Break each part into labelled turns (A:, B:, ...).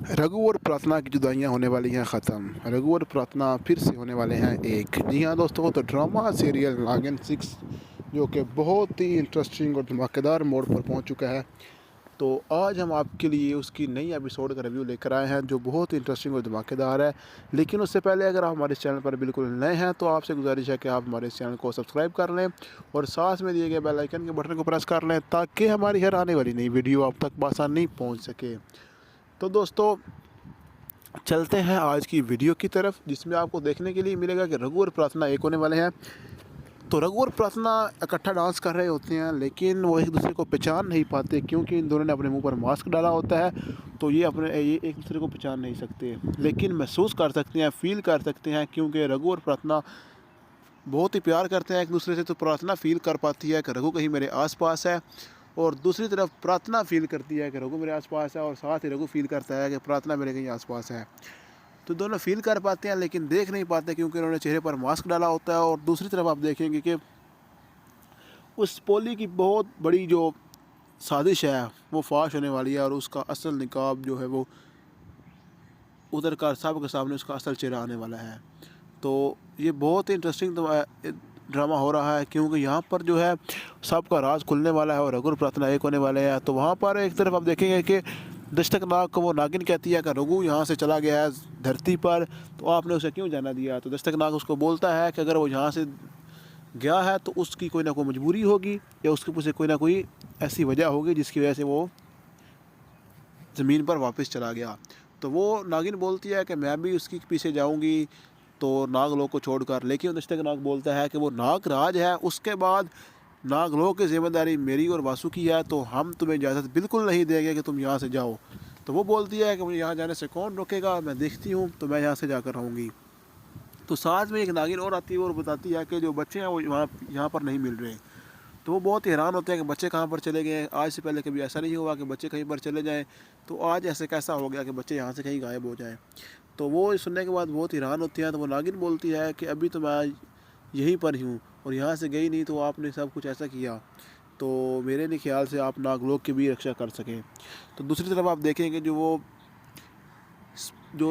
A: रघु और प्रार्थना की जुदाइयाँ होने वाली हैं ख़त्म। रघु और प्रार्थना फिर से होने वाले हैं एक। जी हाँ दोस्तों, तो ड्रामा सीरियल नागिन 6 जो कि बहुत ही इंटरेस्टिंग और धमाकेदार मोड़ पर पहुंच चुका है। तो आज हम आपके लिए उसकी नई एपिसोड का रिव्यू लेकर आए हैं जो बहुत ही इंटरेस्टिंग और धमाकेदार है। लेकिन उससे पहले अगर आप हमारे इस चैनल पर बिल्कुल नए हैं तो आपसे गुजारिश है कि आप हमारे इस चैनल को सब्सक्राइब कर लें और साथ में दिए गए बेल आइकन के बटन को प्रेस कर लें ताकि हमारी हर आने वाली नई वीडियो आप तक आसानी पहुँच सके। तो दोस्तों, चलते हैं आज की वीडियो की तरफ, जिसमें आपको देखने के लिए मिलेगा कि रघु और प्रार्थना एक होने वाले हैं। तो रघु और प्रार्थना इकट्ठा डांस कर रहे होते हैं, लेकिन वो एक दूसरे को पहचान नहीं पाते क्योंकि इन दोनों ने अपने मुंह पर मास्क डाला होता है। तो ये एक दूसरे को पहचान नहीं सकते, लेकिन महसूस कर सकते हैं, फील कर सकते हैं, क्योंकि रघु और प्रार्थना बहुत ही प्यार करते हैं एक दूसरे से। तो प्रार्थना फील कर पाती है कि रघु कहीं मेरे आसपास है, और दूसरी तरफ प्रार्थना फील करती है कि रघु मेरे आसपास है, और साथ ही रघु फील करता है कि प्रार्थना मेरे कहीं आसपास है। तो दोनों फील कर पाते हैं लेकिन देख नहीं पाते क्योंकि उन्होंने चेहरे पर मास्क डाला होता है। और दूसरी तरफ आप देखेंगे कि उस पोली की बहुत बड़ी जो साजिश है वो फाश होने वाली है, और उसका असल निकाब जो है वो उतर कर सबके सामने उसका असल चेहरा आने वाला है। तो ये बहुत ही इंटरेस्टिंग ड्रामा हो रहा है, क्योंकि यहाँ पर जो है सबका राज खुलने वाला है और रघु और प्रार्थना एक होने वाले हैं। तो वहाँ पर एक तरफ आप देखेंगे कि दस्तक नाग को वो नागिन कहती है कि रघु यहाँ से चला गया है धरती पर, तो आपने उसे क्यों जाना दिया। तो दस्तक नाग उसको बोलता है कि अगर वो यहाँ से गया है तो उसकी कोई ना कोई मजबूरी होगी, या उसके पीछे कोई ना कोई ऐसी वजह होगी जिसकी वजह से वो ज़मीन पर वापस चला गया। तो वो नागिन बोलती है कि मैं भी उसके पीछे जाऊंगी तो नागलोक को छोड़कर, लेकिन दस्तक नाग बोलता है कि वो नाग राज है, उसके बाद नागलोक की जिम्मेदारी मेरी और वासु की है, तो हम तुम्हें इजाज़त बिल्कुल नहीं देंगे कि तुम यहाँ से जाओ। तो वो बोलती है कि मुझे यहाँ जाने से कौन रोकेगा, मैं देखती हूँ, तो मैं यहाँ से जाकर रहूँगी। तो साथ में एक नागिन और आती है और बताती है कि जो बच्चे हैं वो यहाँ पर नहीं मिल रहे। तो वो बहुत हैरान होते हैं कि बच्चे कहाँ पर चले गए। आज से पहले कभी ऐसा नहीं हुआ कि बच्चे कहीं पर चले जाएं, तो आज ऐसे कैसा हो गया कि बच्चे यहाँ से कहीं गायब हो जाएं। तो वो सुनने के बाद बहुत हैरान होती हैं। तो वो नागिन बोलती है कि अभी तो मैं यहीं पर ही हूँ और यहाँ से गई नहीं, तो आपने सब कुछ ऐसा किया, तो मेरे नहीं ख्याल से आप नागलोक की भी रक्षा कर सकें। तो दूसरी तरफ आप देखेंगे जो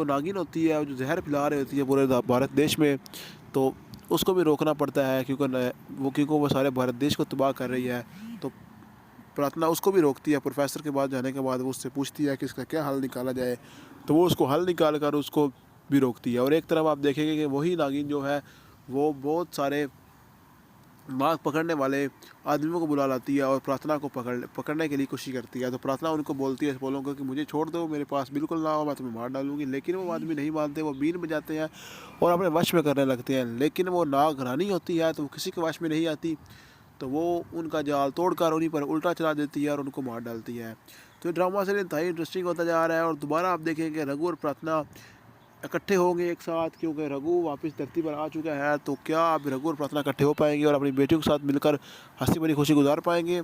A: नागिन होती है, जो जहर फैला रही होती है पूरे भारत देश में, तो उसको भी रोकना पड़ता है क्योंकि वो सारे भारत देश को तबाह कर रही है। तो प्रार्थना उसको भी रोकती है। प्रोफेसर के पास जाने के बाद वो उससे पूछती है कि इसका क्या हल निकाला जाए, तो वो उसको हल निकाल कर उसको भी रोकती है। और एक तरफ आप देखेंगे कि वही नागिन जो है वो बहुत सारे मांग पकड़ने वाले आदमियों को बुला लाती है और प्रार्थना को पकड़ने के लिए कोशिश करती है। तो प्रार्थना उनको बोलती है बोलों को कि मुझे छोड़ दो, मेरे पास बिल्कुल ना हो, मैं तुम्हें मार डालूंगी। लेकिन वो आदमी नहीं मानते, वो बीन बजाते हैं और अपने वश में करने लगते हैं। लेकिन वो नाग रानी होती है तो वो किसी के वश में नहीं आती, तो वो उनका जाल तोड़कर उन्हीं पर उल्टा चला देती है और उनको मार डालती है। तो ड्रामा से इंतहाई इंटरेस्टिंग होता जा रहा है। और दोबारा आप देखेंगे रघु और प्रार्थना इकट्ठे होंगे एक साथ, क्योंकि रघु वापस धरती पर आ चुका है। तो क्या अब रघु और प्रार्थना इकट्ठे हो पाएंगे और अपनी बेटियों के साथ मिलकर हंसी भरी खुशी गुजार पाएंगे,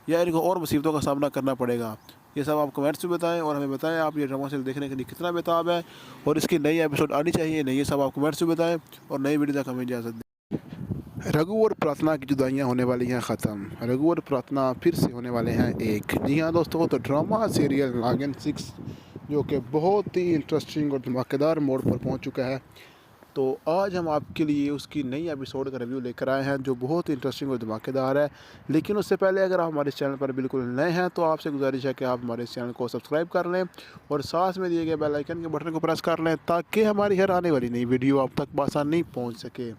A: या इनको और मुसीबतों का सामना करना पड़ेगा। ये सब आप कमेंट्स में बताएं और हमें बताएं आप ये ड्रामा सीरियल देखने के लिए कितना बेताब है और इसकी नई एपिसोड आनी चाहिए नहीं, ये सब आप कमेंट्स में बताएं और नई वीडियो तक हमें इजाज़त दें। रघु और प्रार्थना की जुदाइयाँ होने वाली हैं ख़त्म। रघु और प्रार्थना फिर से होने वाले हैं एक। जी हाँ दोस्तों, तो ड्रामा सीरियल नागिन 6 जो कि बहुत ही इंटरेस्टिंग और धमाकेदार मोड़ पर पहुंच चुका है। तो आज हम आपके लिए उसकी नई एपिसोड का रिव्यू लेकर आए हैं जो बहुत ही इंटरेस्टिंग और धमाकेदार है। लेकिन उससे पहले अगर आप हमारे इस चैनल पर बिल्कुल नए हैं तो आपसे गुजारिश है कि आप हमारे इस चैनल को सब्सक्राइब कर लें और साथ में दिए गए बेल आइकन के बटन को प्रेस कर लें ताकि हमारी हर आने वाली नई वीडियो आप तक आसानी पहुँच सके।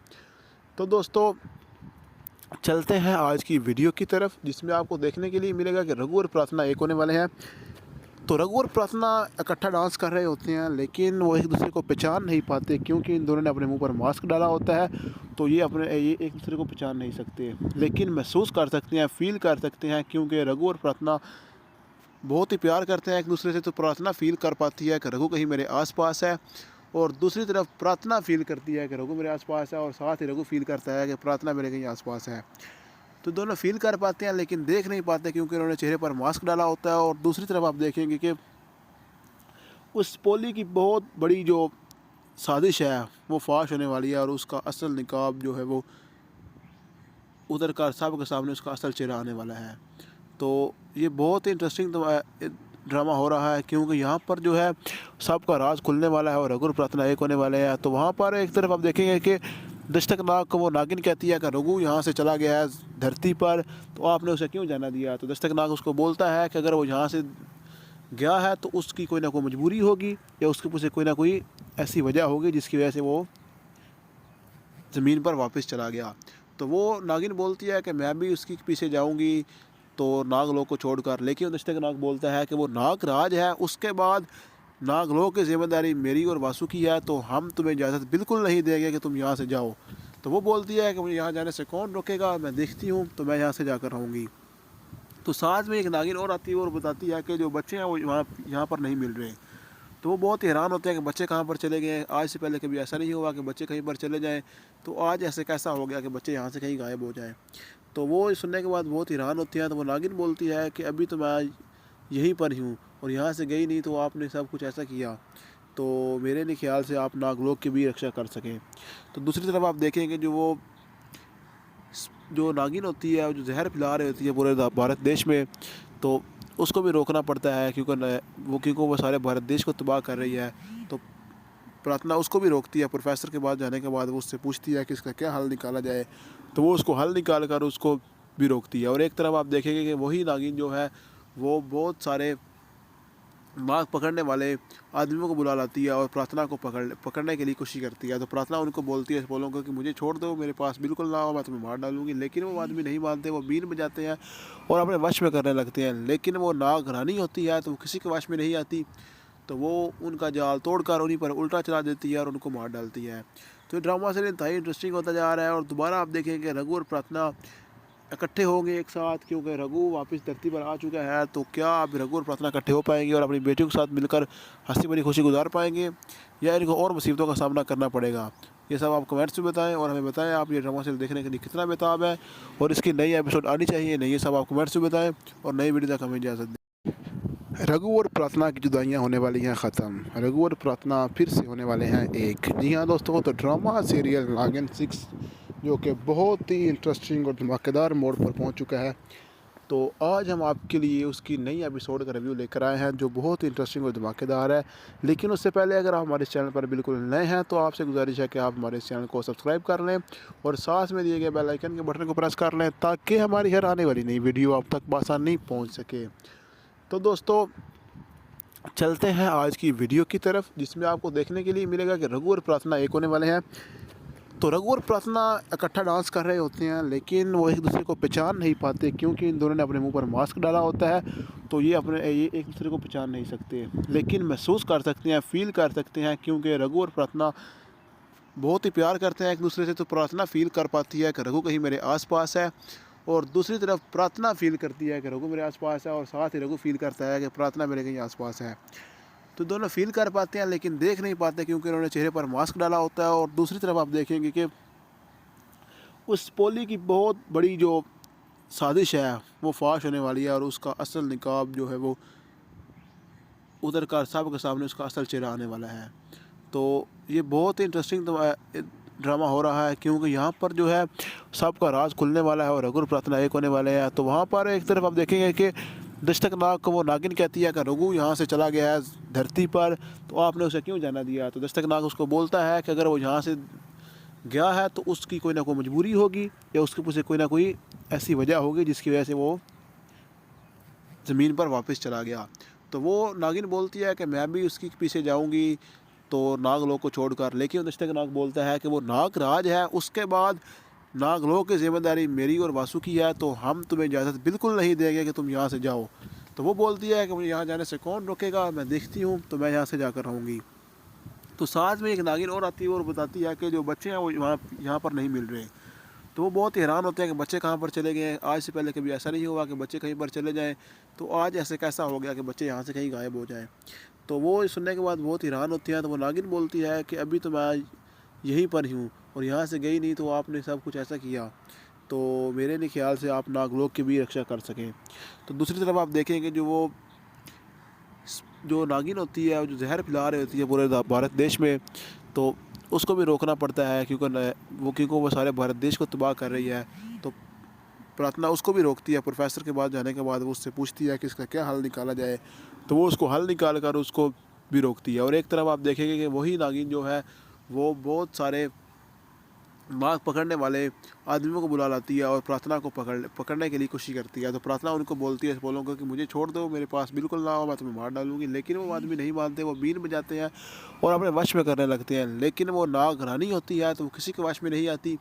A: तो दोस्तों, चलते हैं आज की वीडियो की तरफ, जिसमें आपको देखने के लिए मिलेगा कि रघु और प्रार्थना एक होने वाले हैं। तो रघु और प्रार्थना इकट्ठा डांस कर रहे होते हैं, लेकिन वो एक दूसरे को पहचान नहीं पाते क्योंकि इन दोनों ने अपने मुंह पर मास्क डाला होता है। तो ये एक दूसरे को पहचान नहीं सकते, लेकिन महसूस कर सकते हैं, फील कर सकते हैं, क्योंकि रघु और प्रार्थना बहुत ही प्यार करते हैं एक दूसरे से। तो प्रार्थना फील कर पाती है कि रघु कहीं मेरे आसपास है, और दूसरी तरफ प्रार्थना फील करती है कि रघु मेरे आसपास है, और साथ ही रघु फील करता है कि प्रार्थना मेरे कहीं आसपास है। तो दोनों फील कर पाते हैं लेकिन देख नहीं पाते क्योंकि उन्होंने चेहरे पर मास्क डाला होता है। और दूसरी तरफ आप देखेंगे कि उस पोली की बहुत बड़ी जो साजिश है वो फाश होने वाली है, और उसका असल निकाब जो है वो उतर कर सब के सामने उसका असल चेहरा आने वाला है। तो ये बहुत ही इंटरेस्टिंग ड्रामा हो रहा है, क्योंकि यहाँ पर जो है सबका राज खुलने वाला है और रघु और प्रार्थना एक होने वाले हैं। तो वहाँ पर एक तरफ आप देखेंगे कि दस्तक नाग को वो नागिन कहती है कि रघु यहाँ से चला गया है धरती पर, तो आपने उसे क्यों जाना दिया। तो दस्तक नाग उसको बोलता है कि अगर वो यहाँ से गया है तो उसकी कोई ना कोई मजबूरी होगी या उसके पीछे कोई ना कोई ऐसी वजह होगी जिसकी वजह से वो ज़मीन पर वापस चला गया। तो वो नागिन बोलती है कि मैं भी उसके पीछे जाऊंगी तो नागलोक को छोड़कर, लेकिन दस्तक नाग बोलता है कि वो नाग राज है, उसके बाद नागलोक की जिम्मेदारी मेरी और वासु की है, तो हम तुम्हें इजाज़त बिल्कुल नहीं देंगे कि तुम यहाँ से जाओ। तो वो बोलती है कि मुझे यहाँ जाने से कौन रोकेगा, मैं देखती हूँ, तो मैं यहाँ से जाकर रहूँगी। तो साथ में एक नागिन और आती है और बताती है कि जो बच्चे हैं वो यहाँ पर नहीं मिल रहे। तो वो बहुत हैरान होते हैं कि बच्चे कहाँ पर चले गए। आज से पहले कभी ऐसा नहीं हुआ कि बच्चे कहीं पर चले जाएं, तो आज ऐसे कैसा हो गया कि बच्चे यहाँ से कहीं गायब हो जाएं। तो वो सुनने के बाद बहुत हैरान होती हैं। तो वो नागिन बोलती है कि अभी तो मैं यहीं पर ही हूँ और यहाँ से गई नहीं, तो आपने सब कुछ ऐसा किया, तो मेरे नहीं ख्याल से आप नागलोक की भी रक्षा कर सकें। तो दूसरी तरफ आप देखेंगे जो नागिन होती है, जो जहर फैला रही होती है पूरे भारत देश में, तो उसको भी रोकना पड़ता है क्योंकि वो सारे भारत देश को तबाह कर रही है। तो प्रार्थना उसको भी रोकती है। प्रोफेसर के पास जाने के बाद वो उससे पूछती है कि इसका क्या हल निकाला जाए, तो वो उसको हल निकाल कर उसको भी रोकती है। और एक तरफ आप देखेंगे कि वही नागिन जो है वो बहुत सारे नाग पकड़ने वाले आदमियों को बुला लाती है और प्रार्थना को पकड़ने के लिए कोशिश करती है। तो प्रार्थना उनको बोलती है बोलों को कि मुझे छोड़ दो, मेरे पास बिल्कुल ना हो, मैं तुम्हें मार डालूंगी। लेकिन वो आदमी नहीं मानते, वो बीन बजाते हैं और अपने वश में करने लगते हैं। लेकिन वो नाग रानी होती है तो वो किसी के वश में नहीं आती, तो वो उनका जाल तोड़कर उन्हीं पर उल्टा चला देती है और उनको मार डालती है। तो ये ड्रामा से इंतहाई इंटरेस्टिंग होता जा रहा है। और दोबारा आप देखेंगे रघु और प्रार्थना इकट्ठे होंगे एक साथ, क्योंकि रघु वापस धरती पर आ चुका है। तो क्या अब रघु और प्रार्थना इकट्ठे हो पाएंगे और अपनी बेटियों के साथ मिलकर हंसी भरी खुशी गुजार पाएंगे, या इनको और मुसीबतों का सामना करना पड़ेगा। ये सब आप कमेंट्स में बताएं और हमें बताएं आप ये ड्रामा सीरियल देखने के लिए कितना बेताब है और इसकी नई एपिसोड आनी चाहिए नहीं, ये सब आप कमेंट्स में बताएं और नई वीडियो तक हमें इजाज़त दें। रघु और प्रार्थना की जुदाइयाँ होने वाली हैं ख़त्म। रघु और प्रार्थना फिर से होने वाले हैं एक। जी हाँ दोस्तों, तो ड्रामा सीरियल नागिन 6 जो कि बहुत ही इंटरेस्टिंग और धमाकेदार मोड़ पर पहुंच चुका है, तो आज हम आपके लिए उसकी नई एपिसोड का रिव्यू लेकर आए हैं जो बहुत ही इंटरेस्टिंग और धमाकेदार है। लेकिन उससे पहले अगर आप हमारे चैनल पर बिल्कुल नए हैं तो आपसे गुजारिश है कि आप हमारे चैनल को सब्सक्राइब कर लें और साथ में दिए गए बेल आइकन के बटन को प्रेस कर लें ताकि हमारी हर आने वाली नई वीडियो आप तक आसानी पहुँच सके। तो दोस्तों चलते हैं आज की वीडियो की तरफ, जिसमें आपको देखने के लिए मिलेगा कि रघु और प्रार्थना एक होने वाले हैं। तो रघु और प्रार्थना इकट्ठा डांस कर रहे होते हैं, लेकिन वो एक दूसरे को पहचान नहीं पाते क्योंकि इन दोनों ने अपने मुंह पर मास्क डाला होता है। तो ये एक दूसरे को पहचान नहीं सकते, लेकिन महसूस कर सकते हैं, फील कर सकते हैं, क्योंकि रघु और प्रार्थना बहुत ही प्यार करते हैं एक दूसरे से। तो प्रार्थना फील कर पाती है कि रघु कहीं मेरे आसपास है, और दूसरी तरफ प्रार्थना फील करती है कि रघु मेरे आसपास है, और साथ ही रघु फील करता है कि प्रार्थना मेरे कहीं आसपास है। तो दोनों फील कर पाते हैं लेकिन देख नहीं पाते क्योंकि उन्होंने चेहरे पर मास्क डाला होता है। और दूसरी तरफ आप देखेंगे कि उस पोली की बहुत बड़ी जो साजिश है वो फाश होने वाली है और उसका असल निकाब जो है वो उतर कर सब के सामने उसका असल चेहरा आने वाला है। तो ये बहुत ही इंटरेस्टिंग ड्रामा हो रहा है, क्योंकि यहाँ पर जो है सबका राज खुलने वाला है और रघु और प्रार्थना एक होने वाले हैं। तो वहाँ पर एक तरफ आप देखेंगे कि दस्तक नाग को वो नागिन कहती है कि रघु यहाँ से चला गया है धरती पर, तो आपने उसे क्यों जाना दिया। तो दस्तक नाग उसको बोलता है कि अगर वो यहाँ से गया है तो उसकी कोई ना कोई मजबूरी होगी या उसके पीछे कोई ना कोई ऐसी वजह होगी जिसकी वजह से वो ज़मीन पर वापस चला गया। तो वो नागिन बोलती है कि मैं भी उसके पीछे जाऊँगी तो नागलोक को छोड़कर, लेकिन दस्तक नाग बोलता है कि वो नाग राज है, उसके बाद नागलोक की जिम्मेदारी मेरी और वासु की है, तो हम तुम्हें इजाज़त बिल्कुल नहीं देंगे कि तुम यहाँ से जाओ। तो वो बोलती है कि मुझे यहाँ जाने से कौन रोकेगा, मैं देखती हूँ, तो मैं यहाँ से जाकर रहूँगी। तो साथ में एक नागिन और आती है और बताती है कि जो बच्चे हैं वो यहाँ पर नहीं मिल रहे। तो वो बहुत हैरान होते हैं कि बच्चे कहाँ पर चले गए। आज से पहले कभी ऐसा नहीं हुआ कि बच्चे कहीं पर चले जाएँ, तो आज ऐसे कैसा हो गया कि बच्चे यहाँ से कहीं गायब हो जाएँ। तो वो सुनने के बाद बहुत हैरान होती हैं। तो वो नागिन बोलती है कि अभी तो मैं यहीं पर ही हूँ और यहाँ से गई नहीं, तो आपने सब कुछ ऐसा किया, तो मेरे नहीं ख्याल से आप नागलोक की भी रक्षा कर सकें। तो दूसरी तरफ आप देखेंगे जो नागिन होती है, जो जहर फैला रही होती है पूरे भारत देश में, तो उसको भी रोकना पड़ता है क्योंकि वो सारे भारत देश को तबाह कर रही है। तो प्रार्थना उसको भी रोकती है। प्रोफेसर के पास जाने के बाद वो उससे पूछती है कि इसका क्या हल निकाला जाए, तो वो उसको हल निकाल कर उसको भी रोकती है। और एक तरफ आप देखेंगे कि वही नागिन जो है वो बहुत सारे माँ पकड़ने वाले आदमियों को बुला लाती है और प्रार्थना को पकड़ने के लिए कोशिश करती है। तो प्रार्थना उनको बोलती है, बोलों को कि मुझे छोड़ दो, मेरे पास बिल्कुल ना हो, मैं तुम्हें मार डालूंगी। लेकिन वो आदमी नहीं मानते, वो बीन बजाते हैं और अपने वश में करने लगते हैं। लेकिन वो नाग रानी होती है तो वो किसी के वश में नहीं आती,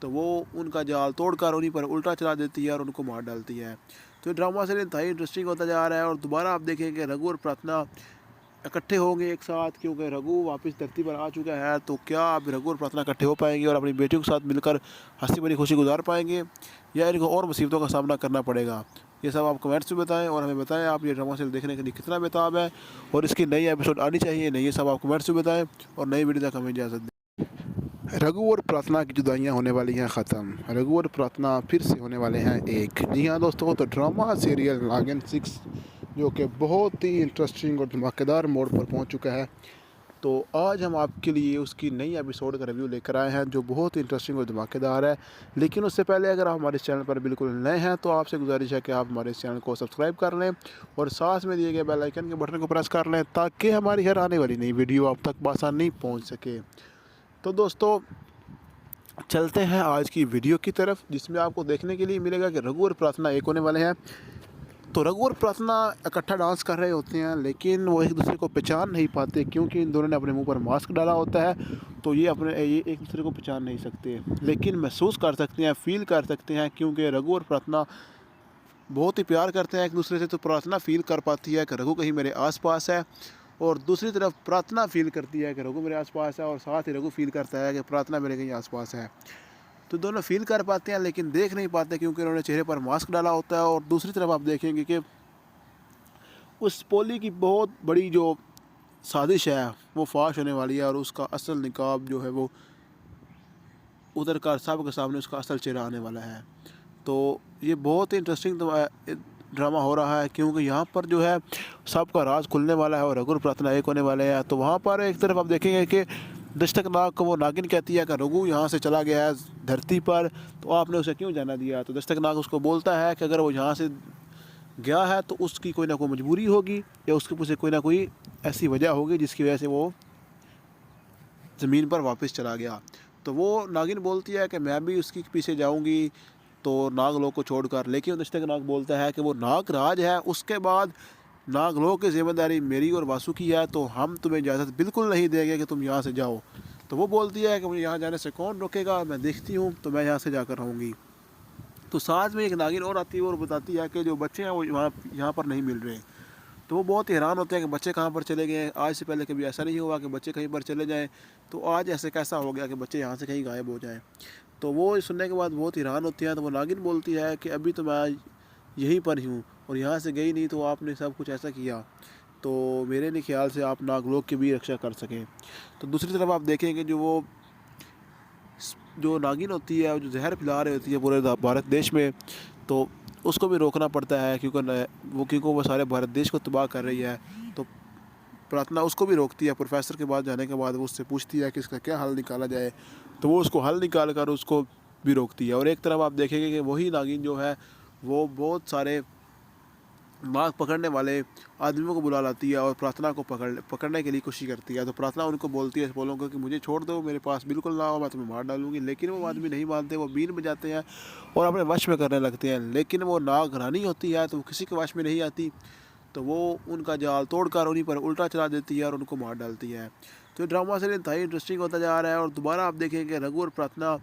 A: तो वो उनका जाल तोड़कर उन्हीं पर उल्टा चला देती है और उनको मार डालती है। तो ड्रामा से इंतहाई इंटरेस्टिंग होता जा रहा है। और दोबारा आप देखेंगे रघु और प्रार्थना इकट्ठे होंगे एक साथ, क्योंकि रघु वापस धरती पर आ चुका है। तो क्या अब रघु और प्रार्थना इकट्ठे हो पाएंगे और अपनी बेटियों के साथ मिलकर हंसी भरी खुशी गुजार पाएंगे, या इनको और मुसीबतों का सामना करना पड़ेगा? ये सब आप कमेंट्स में बताएं और हमें बताएं आप ये ड्रामा सीरियल देखने के लिए कितना बेताब है और इसकी नई एपिसोड आनी चाहिए नहीं, ये सब आप कमेंट्स में बताएं और नई वीडियो तक हमें इजाज़त दें। रघु और प्रार्थना की जुदाइयाँ होने वाली हैं ख़त्म। रघु और प्रार्थना फिर से होने वाले हैं एक। जी हाँ दोस्तों, तो ड्रामा सीरियल नागिन 6 जो कि बहुत ही इंटरेस्टिंग और धमाकेदार मोड़ पर पहुंच चुका है, तो आज हम आपके लिए उसकी नई एपिसोड का रिव्यू लेकर आए हैं जो बहुत ही इंटरेस्टिंग और धमाकेदार है। लेकिन उससे पहले अगर आप हमारे इस चैनल पर बिल्कुल नए हैं तो आपसे गुजारिश है कि आप हमारे इस चैनल को सब्सक्राइब कर लें और साथ में दिए गए बेल आइकन के बटन को प्रेस कर लें ताकि हमारी हर आने वाली नई वीडियो आप तक आसानी पहुँच सके। तो दोस्तों चलते हैं आज की वीडियो की तरफ, जिसमें आपको देखने के लिए मिलेगा कि रघु और प्रार्थना एक होने वाले हैं। तो रघु और प्रार्थना इकट्ठा डांस कर रहे होते हैं, लेकिन वो एक दूसरे को पहचान नहीं पाते क्योंकि इन दोनों ने अपने मुंह पर मास्क डाला होता है। तो ये एक दूसरे को पहचान नहीं सकते, लेकिन महसूस कर सकते हैं, फील कर सकते हैं, क्योंकि रघु और प्रार्थना बहुत ही प्यार करते हैं एक दूसरे से। तो प्रार्थना फील कर पाती है कि रघु कहीं मेरे आसपास है, और दूसरी तरफ प्रार्थना फील करती है कि रघु मेरे आसपास है, और साथ ही रघु फील करता है कि प्रार्थना मेरे कहीं आसपास है। तो दोनों फील कर पाते हैं लेकिन देख नहीं पाते क्योंकि उन्होंने चेहरे पर मास्क डाला होता है। और दूसरी तरफ आप देखेंगे कि उस पोली की बहुत बड़ी जो साजिश है वो फाश होने वाली है और उसका असल निकाब जो है वो उतर कर सब के सामने उसका असल चेहरा आने वाला है। तो ये बहुत ही इंटरेस्टिंग ड्रामा हो रहा है क्योंकि यहाँ पर जो है सबका राज खुलने वाला है और रघु और प्रार्थना एक होने वाले हैं। तो वहाँ पर एक तरफ आप देखेंगे कि दस्तक नाग को वो नागिन कहती है कि रघु यहाँ से चला गया है धरती पर, तो आपने उसे क्यों जाना दिया? तो दस्तक नाग उसको बोलता है कि अगर वो यहाँ से गया है तो उसकी कोई ना कोई मजबूरी होगी या उसके पीछे कोई ना कोई ऐसी वजह होगी जिसकी वजह से वो ज़मीन पर वापस चला गया। तो वो नागिन बोलती है कि मैं भी उसके पीछे जाऊँगी तो नागलोक को छोड़कर, लेकिन दस्तक नाग बोलता है कि वो नाग राज है, उसके बाद नागलोक की जिम्मेदारी मेरी और वासु की है, तो हम तुम्हें इजाज़त बिल्कुल नहीं देंगे कि तुम यहाँ से जाओ। तो वो बोलती है कि मुझे यहाँ जाने से कौन रोकेगा, मैं देखती हूँ, तो मैं यहाँ से जाकर रहूँगी। तो साथ में एक नागिन और आती है और बताती है कि जो बच्चे हैं वो यहाँ पर नहीं मिल रहे। तो वो बहुत हैरान होते हैं कि बच्चे कहाँ पर चले गए, आज से पहले कभी ऐसा नहीं हुआ कि बच्चे कहीं पर चले जाएँ, तो आज ऐसे कैसा हो गया कि बच्चे यहाँ से कहीं गायब हो जाएँ। तो वो सुनने के बाद बहुत हैरान होती हैं। तो वो नागिन बोलती है कि अभी तो मैं यहीं पर ही हूँ और यहाँ से गई नहीं, तो आपने सब कुछ ऐसा किया, तो मेरे नहीं ख्याल से आप नागलोक की भी रक्षा कर सकें। तो दूसरी तरफ आप देखेंगे जो नागिन होती है जो जहर फैला रही होती है पूरे भारत देश में, तो उसको भी रोकना पड़ता है क्योंकि वो सारे भारत देश को तबाह कर रही है। तो प्रार्थना उसको भी रोकती है। प्रोफेसर के पास जाने के बाद वो उससे पूछती है कि इसका क्या हल निकाला जाए, तो वो उसको हल निकाल कर उसको भी रोकती है। और एक तरफ आप देखेंगे कि वही नागिन जो है वो बहुत सारे माँ पकड़ने वाले आदमियों को बुला लाती है और प्रार्थना को पकड़ने के लिए कोशिश करती है। तो प्रार्थना उनको बोलती है, बोलों को कि मुझे छोड़ दो, मेरे पास बिल्कुल ना हो, मैं तुम्हें मार डालूंगी। लेकिन वो आदमी नहीं मानते, वो बीन बजाते हैं और अपने वश में करने लगते हैं। लेकिन वो नाग रानी होती है तो वो किसी के वश में नहीं आती, तो वो उनका जाल तोड़कर उन्हीं पर उल्टा चला देती है और उनको मार डालती है। तो ड्रामा से इंतहाई इंटरेस्टिंग होता जा रहा है। और दोबारा आप देखेंगे रघु और प्रार्थना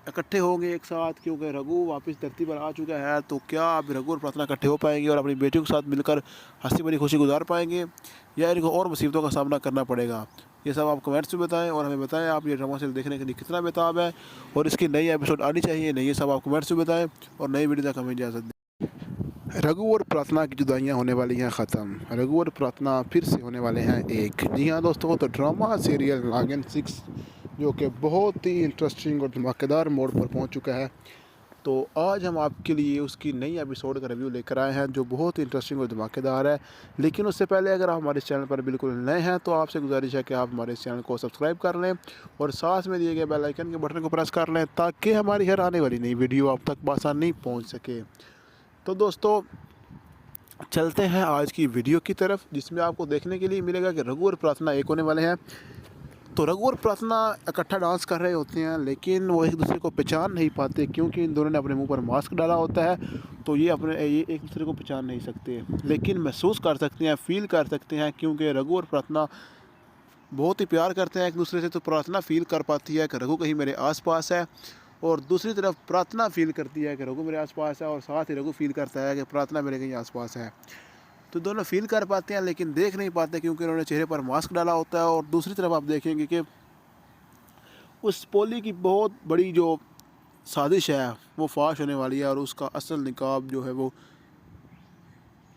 A: इकट्ठे होंगे एक साथ, क्योंकि रघु वापस धरती पर आ चुका है। तो क्या अब रघु और प्रार्थना इकट्ठे हो पाएंगे और अपनी बेटियों के साथ मिलकर हंसी भरी खुशी गुजार पाएंगे, या इनको और मुसीबतों का सामना करना पड़ेगा? ये सब आप कमेंट्स में बताएं और हमें बताएं आप ये ड्रामा सीरियल देखने के लिए कितना बेताब है और इसकी नई एपिसोड आनी चाहिए नहीं, ये सब आप कमेंट्स में बताएं और नई वीडियो तक हमें इजाज़त दें। रघु और प्रार्थना की जुदाइयाँ होने वाली हैं ख़त्म। रघु और प्रार्थना फिर से होने वाले हैं एक। जी हाँ दोस्तों, तो ड्रामा सीरियल नागिन 6 जो कि बहुत ही इंटरेस्टिंग और धमाकेदार मोड़ पर पहुंच चुका है, तो आज हम आपके लिए उसकी नई एपिसोड का रिव्यू लेकर आए हैं जो बहुत ही इंटरेस्टिंग और धमाकेदार है। लेकिन उससे पहले अगर आप हमारे इस चैनल पर बिल्कुल नए हैं तो आपसे गुजारिश है कि आप हमारे इस चैनल को सब्सक्राइब कर लें और साथ में दिए गए बेल आइकन के बटन को प्रेस कर लें ताकि हमारी हर आने वाली नई वीडियो आप तक बआसानी पहुँच सके। तो दोस्तों चलते हैं आज की वीडियो की तरफ, जिसमें आपको देखने के लिए मिलेगा कि रघु और प्रार्थना एक होने वाले हैं। तो रघु और प्रार्थना इकट्ठा डांस कर रहे होते हैं, लेकिन वो एक दूसरे को पहचान नहीं पाते क्योंकि इन दोनों ने अपने मुंह पर मास्क डाला होता है। तो ये एक दूसरे को पहचान नहीं सकते, लेकिन महसूस कर सकते हैं, फील कर सकते हैं, क्योंकि रघु और प्रार्थना बहुत ही प्यार करते हैं एक दूसरे से। तो प्रार्थना फील कर पाती है कि रघु कहीं मेरे आसपास है, और दूसरी तरफ प्रार्थना फील करती है कि रघु मेरे आसपास है, और साथ ही रघु फील करता है कि प्रार्थना मेरे कहीं आसपास है। तो दोनों फील कर पाते हैं लेकिन देख नहीं पाते क्योंकि उन्होंने चेहरे पर मास्क डाला होता है। और दूसरी तरफ आप देखेंगे कि उस पोली की बहुत बड़ी जो साजिश है वो फाश होने वाली है, और उसका असल निकाब जो है वो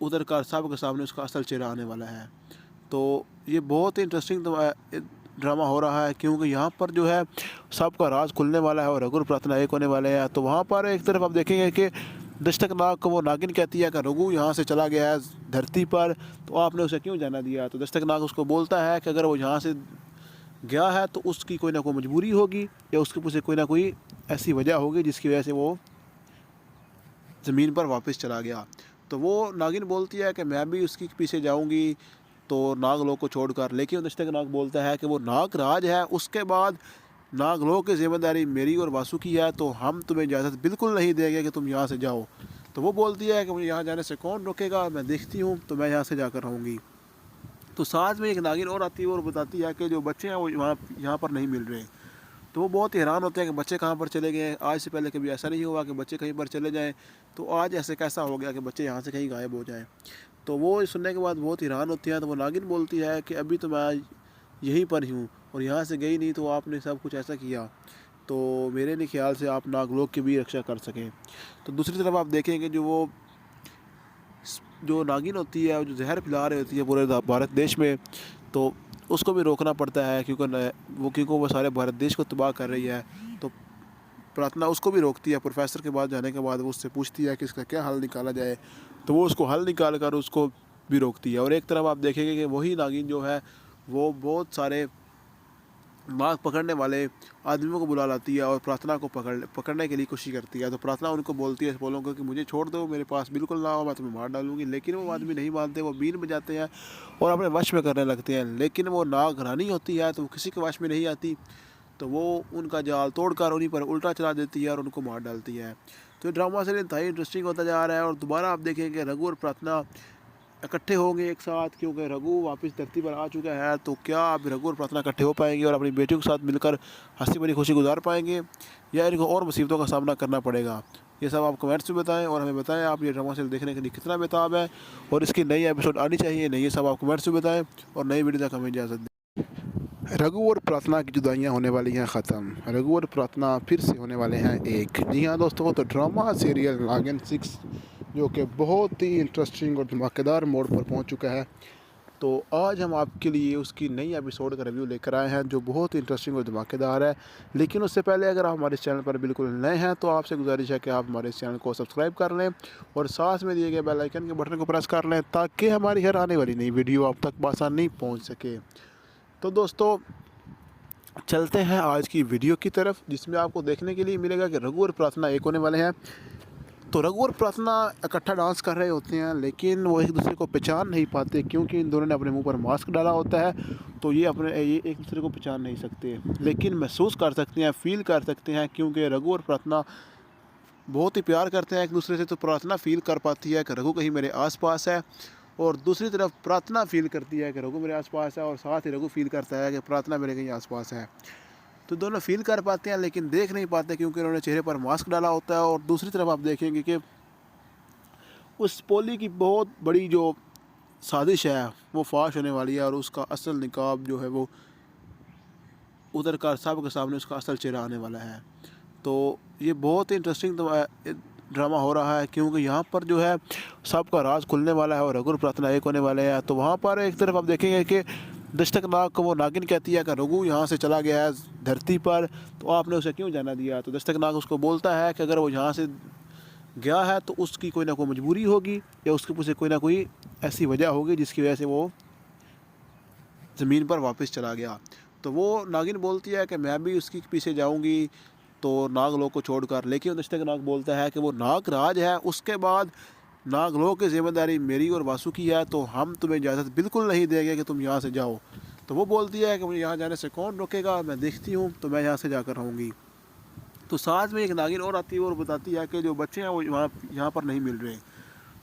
A: उतर कर सब के सामने उसका असल चेहरा आने वाला है। तो ये बहुत ही इंटरेस्टिंग ड्रामा हो रहा है, क्योंकि यहाँ पर जो है सबका राज खुलने वाला है और रघु और प्रार्थना एक होने वाले हैं। तो वहाँ पर एक तरफ आप देखेंगे कि दस्तक नाग को वो नागिन कहती है कि रघु यहाँ से चला गया है धरती पर, तो आपने उसे क्यों जाना दिया। तो दस्तक नाग उसको बोलता है कि अगर वो यहाँ से गया है तो उसकी कोई ना कोई मजबूरी होगी, या उसके पीछे कोई ना कोई ऐसी वजह होगी जिसकी वजह से वो ज़मीन पर वापस चला गया। तो वो नागिन बोलती है कि मैं भी उसके पीछे जाऊंगी तो नागलोक को छोड़कर, लेकिन दस्तक नाग बोलता है कि वो नाग राज है, उसके बाद नागलोक की जिम्मेदारी मेरी और वासु की है, तो हम तुम्हें इजाज़त बिल्कुल नहीं देंगे कि तुम यहाँ से जाओ। तो वो बोलती है कि मुझे यहाँ जाने से कौन रोकेगा, मैं देखती हूँ, तो मैं यहाँ से जाकर रहूँगी। तो साथ में एक नागिन और आती है और बताती है कि जो बच्चे हैं वो यहाँ पर नहीं मिल रहे। तो वो बहुत हैरान होते हैं कि बच्चे कहाँ पर चले गए। आज से पहले कभी ऐसा नहीं हुआ कि बच्चे कहीं पर चले जाएं, तो आज ऐसे कैसा हो गया कि बच्चे यहाँ से कहीं गायब हो जाएं। तो वो सुनने के बाद बहुत हैरान होती हैं। तो वो नागिन बोलती है कि अभी तो मैं यहीं पर ही हूँ और यहाँ से गई नहीं, तो आपने सब कुछ ऐसा किया, तो मेरे नहीं ख्याल से आप नागलोक की भी रक्षा कर सकें। तो दूसरी तरफ आप देखेंगे जो नागिन होती है, जो जहर फैला रही होती है पूरे भारत देश में, तो उसको भी रोकना पड़ता है क्योंकि वो सारे भारत देश को तबाह कर रही है। तो प्रार्थना उसको भी रोकती है। प्रोफेसर के पास जाने के बाद वो उससे पूछती है कि इसका क्या हल निकाला जाए, तो वो उसको हल निकाल कर उसको भी रोकती है। और एक तरफ आप देखेंगे कि वही नागिन जो है वो बहुत सारे मांग पकड़ने वाले आदमियों को बुला लाती है और प्रार्थना को पकड़ने के लिए कोशिश करती है। तो प्रार्थना उनको बोलती है पोलों को कि मुझे छोड़ दो, मेरे पास बिल्कुल ना हो, मैं तुम्हें मार डालूंगी। लेकिन वो आदमी नहीं मानते, वो बीन बजाते हैं और अपने वश में करने लगते हैं। लेकिन वो नाग रानी होती है तो वो किसी के वश में नहीं आती, तो वो उनका जाल तोड़कर उन्हीं पर उल्टा चला देती है और उनको मार डालती है। तो ये ड्रामा से इंतहाई इंटरेस्टिंग होता जा रहा है। और दोबारा आप देखेंगे रघु और प्रार्थना इकट्ठे होंगे एक साथ, क्योंकि रघु वापस धरती पर आ चुका है। तो क्या अब रघु और प्रार्थना इकट्ठे हो पाएंगे और अपनी बेटियों के साथ मिलकर हंसी भरी खुशी गुजार पाएंगे, या इनको और मुसीबतों का सामना करना पड़ेगा। ये सब आप कमेंट्स में बताएं और हमें बताएं आप ये ड्रामा सीरियल देखने के लिए कितना बेताब है और इसकी नई एपिसोड आनी चाहिए नहीं। ये सब आप कमेंट्स में बताएं और नई वीडियो तक हमें इजाज़त दें। रघु और प्रार्थना की जुदाइयाँ होने वाली हैं ख़त्म। रघु और प्रार्थना फिर से होने वाले हैं एक। जी हाँ दोस्तों, तो ड्रामा सीरियल नागिन 6 जो कि बहुत ही इंटरेस्टिंग और धमाकेदार मोड पर पहुंच चुका है। तो आज हम आपके लिए उसकी नई एपिसोड का रिव्यू लेकर आए हैं जो बहुत ही इंटरेस्टिंग और धमाकेदार है। लेकिन उससे पहले अगर आप हमारे इस चैनल पर बिल्कुल नए हैं तो आपसे गुजारिश है कि आप हमारे इस चैनल को सब्सक्राइब कर लें और साथ में दिए गए बेल आइकन के बटन को प्रेस कर लें ताकि हमारी हर आने वाली नई वीडियो आप तक बआसानी पहुँच सके। तो दोस्तों चलते हैं आज की वीडियो की तरफ, जिसमें आपको देखने के लिए मिलेगा कि रघु और प्रार्थना एक होने वाले हैं। तो रघु और प्रार्थना इकट्ठा डांस कर रहे होते हैं, लेकिन वो एक दूसरे को पहचान नहीं पाते क्योंकि इन दोनों ने अपने मुंह पर मास्क डाला होता है। तो ये एक दूसरे को पहचान नहीं सकते, लेकिन महसूस कर सकते हैं, फील कर सकते हैं, क्योंकि रघु और प्रार्थना बहुत ही प्यार करते हैं एक दूसरे से। तो प्रार्थना फील कर पाती है कि रघु कहीं मेरे आसपास है, और दूसरी तरफ प्रार्थना फील करती है कि रघु मेरे आसपास है, और साथ ही रघु फील करता है कि प्रार्थना मेरे कहीं आसपास है। तो दोनों फील कर पाते हैं लेकिन देख नहीं पाते क्योंकि उन्होंने चेहरे पर मास्क डाला होता है। और दूसरी तरफ आप देखेंगे कि उस पोली की बहुत बड़ी जो साजिश है वो फाश होने वाली है, और उसका असल निकाब जो है वो उतर कर सब के सामने उसका असल चेहरा आने वाला है। तो ये बहुत ही इंटरेस्टिंग ड्रामा हो रहा है, क्योंकि यहाँ पर जो है सबका राज खुलने वाला है और रघु और प्रार्थना एक होने वाले हैं। तो वहाँ पर एक तरफ आप देखेंगे कि दस्तक नाग को वो नागिन कहती है कि रघु यहाँ से चला गया है धरती पर, तो आपने उसे क्यों जाना दिया। तो दस्तक नाग उसको बोलता है कि अगर वो यहाँ से गया है तो उसकी कोई ना कोई मजबूरी होगी या उसके पीछे कोई ना कोई ऐसी वजह होगी जिसकी वजह से वो ज़मीन पर वापस चला गया। तो वो नागिन बोलती है कि मैं भी उसके पीछे जाऊंगी तो नागलोक को छोड़कर, लेकिन दस्तक नाग बोलता है कि वो नागराज है, उसके बाद नागलोक की जिम्मेदारी मेरी और वासु की है, तो हम तुम्हें इजाज़त बिल्कुल नहीं देंगे कि तुम यहाँ से जाओ। तो वो बोलती है कि मुझे यहाँ जाने से कौन रोकेगा, मैं देखती हूँ, तो मैं यहाँ से जाकर रहूँगी। तो साथ में एक नागिन और आती है और बताती है कि जो बच्चे हैं वो यहाँ पर नहीं मिल रहे।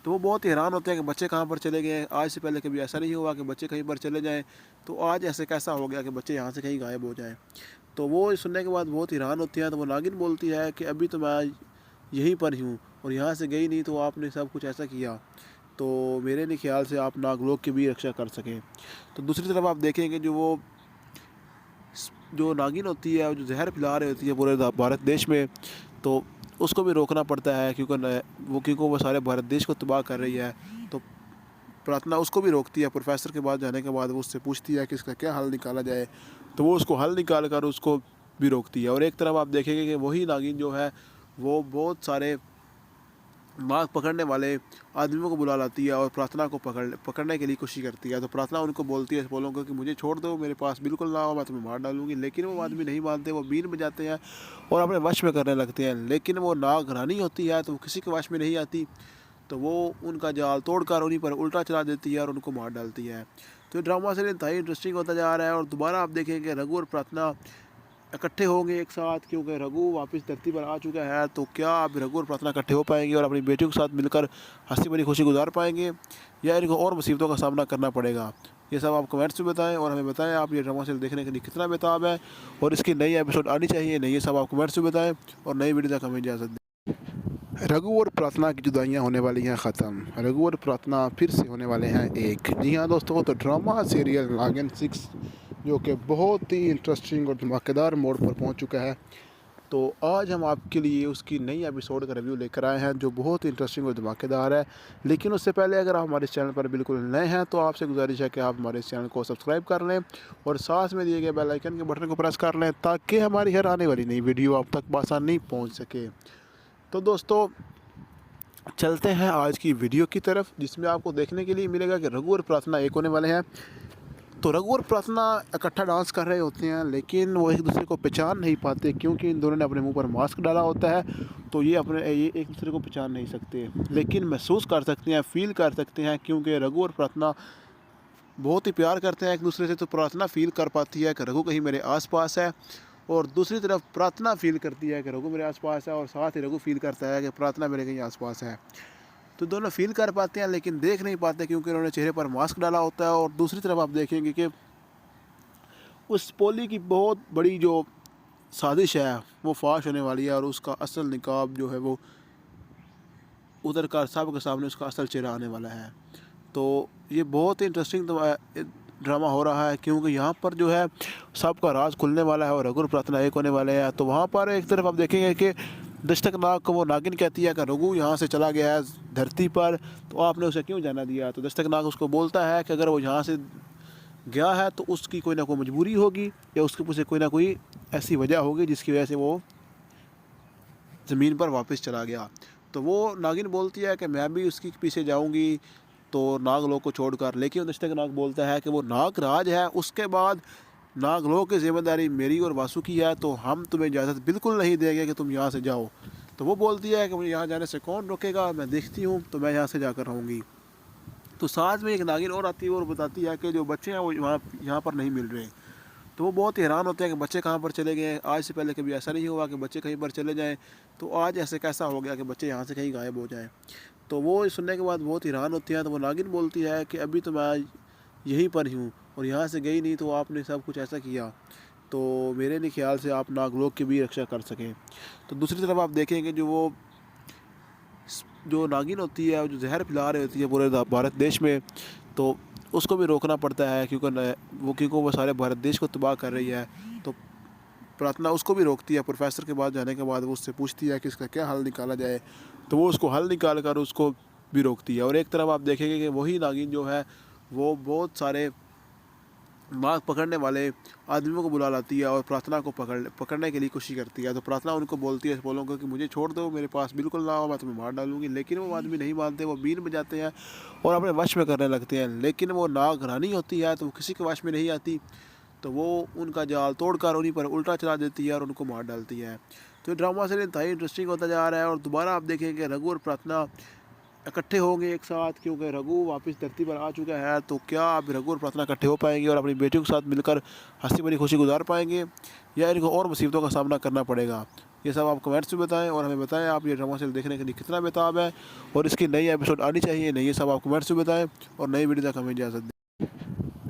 A: तो वो बहुत हैरान होते हैं कि बच्चे कहाँ पर चले गए। आज से पहले कभी ऐसा नहीं हुआ कि बच्चे कहीं पर चले जाएं, तो आज ऐसे कैसा हो गया कि बच्चे यहाँ से कहीं गायब हो जाएं। तो वो सुनने के बाद बहुत हैरान होती हैं। तो वो नागिन बोलती है कि अभी तो मैं यहीं पर ही हूँ और यहाँ से गई नहीं, तो आपने सब कुछ ऐसा किया, तो मेरे नहीं ख्याल से आप नागलोक की भी रक्षा कर सकें। तो दूसरी तरफ आप देखेंगे जो नागिन होती है, जो जहर फैला रही होती है पूरे भारत देश में, तो उसको भी रोकना पड़ता है क्योंकि वो सारे भारत देश को तबाह कर रही है। तो प्रार्थना उसको भी रोकती है। प्रोफेसर के पास जाने के बाद वो उससे पूछती है कि इसका क्या हल निकाला जाए, तो वो उसको हल निकाल कर उसको भी रोकती है। और एक तरफ आप देखेंगे कि वही नागिन जो है वो बहुत सारे मांग पकड़ने वाले आदमियों को बुला लाती है और प्रार्थना को पकड़ने के लिए कोशिश करती है। तो प्रार्थना उनको बोलती है बोलों को कि मुझे छोड़ दो, मेरे पास बिल्कुल ना हो, मैं तुम्हें मार डालूंगी। लेकिन वो आदमी नहीं मानते, वो बीन बजाते हैं और अपने वश में करने लगते हैं। लेकिन वो नाग रानी होती है तो वो किसी के वश में नहीं आती, तो वो उनका जाल तोड़कर उन्हीं पर उल्टा चला देती है और उनको मार डालती है। तो ड्रामा से इंतहाई इंटरेस्टिंग होता जा रहा है। और दोबारा आप देखेंगे रघु और प्रार्थना इकट्ठे होंगे एक साथ, क्योंकि रघु वापस धरती पर आ चुका है। तो क्या अब रघु और प्रार्थना इकट्ठे हो पाएंगे और अपनी बेटियों के साथ मिलकर हंसी भरी खुशी गुजार पाएंगे, या इनको और मुसीबतों का सामना करना पड़ेगा। ये सब आप कमेंट्स में बताएं और हमें बताएं आप ये ड्रामा सीरियल देखने के लिए कितना बेताब है और इसकी नई एपिसोड आनी चाहिए नहीं, ये सब आप कमेंट्स में बताएं और नई वीडियो तक हमें इजाज़त दें। रघु और प्रार्थना की जुदाइयाँ होने वाली हैं ख़त्म। रघु और प्रार्थना फिर से होने वाले हैं एक। जी हाँ दोस्तों, तो ड्रामा सीरियल नागिन 6 जो कि बहुत ही इंटरेस्टिंग और धमाकेदार मोड़ पर पहुंच चुका है, तो आज हम आपके लिए उसकी नई एपिसोड का रिव्यू लेकर आए हैं जो बहुत ही इंटरेस्टिंग और धमाकेदार है। लेकिन उससे पहले अगर आप हमारे इस चैनल पर बिल्कुल नए हैं तो आपसे गुजारिश है कि आप हमारे इस चैनल को सब्सक्राइब कर लें और साथ में दिए गए बेल आइकन के बटन को प्रेस कर लें ताकि हमारी हर आने वाली नई वीडियो आप तक आसानी पहुँच सके। तो दोस्तों चलते हैं आज की वीडियो की तरफ, जिसमें आपको देखने के लिए मिलेगा कि रघु और प्रार्थना एक होने वाले हैं। तो रघु और प्रार्थना इकट्ठा डांस कर रहे होते हैं, लेकिन वो एक दूसरे को पहचान नहीं पाते क्योंकि इन दोनों ने अपने मुंह पर मास्क डाला होता है। तो ये एक दूसरे को पहचान नहीं सकते, लेकिन महसूस कर सकते हैं, फील कर सकते हैं, क्योंकि रघु और प्रार्थना बहुत ही प्यार करते हैं एक दूसरे से। तो प्रार्थना फील कर पाती है कि रघु कहीं मेरे आसपास है, और दूसरी तरफ प्रार्थना फील करती है कि रघु मेरे आसपास है, और साथ ही रघु फील करता है कि प्रार्थना मेरे कहीं आसपास है। तो दोनों फील कर पाते हैं लेकिन देख नहीं पाते क्योंकि उन्होंने चेहरे पर मास्क डाला होता है। और दूसरी तरफ आप देखेंगे कि उस पोली की बहुत बड़ी जो साजिश है वो फाश होने वाली है और उसका असल निकाब जो है वो उतर कर सब के सामने उसका असल चेहरा आने वाला है। तो ये बहुत ही इंटरेस्टिंग ड्रामा हो रहा है क्योंकि यहाँ पर जो है सबका राज खुलने वाला है और रघु और प्रार्थना एक होने वाले हैं। तो वहाँ पर एक तरफ आप देखेंगे कि दस्तक नाग को वो नागिन कहती है कि रघु यहाँ से चला गया है धरती पर, तो आपने उसे क्यों जाना दिया। तो दस्तक नाग उसको बोलता है कि अगर वो यहाँ से गया है तो उसकी कोई ना कोई मजबूरी होगी या उसके पीछे कोई ना कोई ऐसी वजह होगी जिसकी वजह से वो ज़मीन पर वापस चला गया। तो वो नागिन बोलती है कि मैं भी उसके पीछे जाऊँगी तो नागलोक को छोड़कर, लेकिन दस्तक नाग बोलता है कि वो नागराज है, उसके बाद नागलोक की जिम्मेदारी मेरी और वासु की है, तो हम तुम्हें इजाज़त बिल्कुल नहीं देंगे कि तुम यहाँ से जाओ। तो वो बोलती है कि मुझे यहाँ जाने से कौन रोकेगा, मैं देखती हूँ, तो मैं यहाँ से जाकर रहूँगी। तो साथ में एक नागिन और आती है और बताती है कि जो बच्चे हैं वो यहाँ पर नहीं मिल रहे। तो वो बहुत हैरान होते हैं कि बच्चे कहाँ पर चले गए। आज से पहले कभी ऐसा नहीं हुआ कि बच्चे कहीं पर चले जाएँ, तो आज ऐसे कैसा हो गया कि बच्चे यहाँ से कहीं गायब हो जाएँ। तो वो सुनने के बाद बहुत हैरान होती हैं। तो वो नागिन बोलती है कि अभी तो मैं यहीं पर ही हूँ और यहाँ से गई नहीं, तो आपने सब कुछ ऐसा किया, तो मेरे नहीं ख्याल से आप नागलोक की भी रक्षा कर सकें। तो दूसरी तरफ आप देखेंगे जो नागिन होती है, जो जहर फैला रही होती है पूरे भारत देश में, तो उसको भी रोकना पड़ता है क्योंकि वो सारे भारत देश को तबाह कर रही है। तो प्रार्थना उसको भी रोकती है। प्रोफेसर के पास जाने के बाद वो उससे पूछती है कि इसका क्या हल निकाला जाए, तो वो उसको हल निकाल कर उसको भी रोकती है। और एक तरफ आप देखेंगे कि वही नागिन जो है वो बहुत सारे मांग पकड़ने वाले आदमियों को बुला लाती है और प्रार्थना को पकड़ने के लिए कोशिश करती है। तो प्रार्थना उनको बोलती है बोलों को कि मुझे छोड़ दो, मेरे पास बिल्कुल ना आओ, मैं तुम्हें मार डालूंगी। लेकिन वो आदमी नहीं मानते, वो बीन बजाते हैं और अपने वश में करने लगते हैं। लेकिन वो नाग रानी होती है तो वो किसी के वश में नहीं आती, तो वो उनका जाल तोड़कर उन्हीं पर उल्टा चला देती है और उनको मार डालती है। तो ड्रामा से इंतहाई इंटरेस्टिंग होता जा रहा है और दोबारा आप देखेंगे रघु और प्रार्थना इकट्ठे होंगे एक साथ, क्योंकि रघु वापस धरती पर आ चुका है। तो क्या अब रघु और प्रार्थना इकट्ठे हो पाएंगे और अपनी बेटियों के साथ मिलकर हंसी भरी खुशी गुजार पाएंगे, या इनको और मुसीबतों का सामना करना पड़ेगा? ये सब आप कमेंट्स में बताएं और हमें बताएं आप ये ड्रामा सीरियल देखने के लिए कितना बेताब है और इसकी नई एपिसोड आनी चाहिए नहीं, ये सब आप कमेंट्स में बताएं और नई वीडियो तक हमें इजाज़त दें।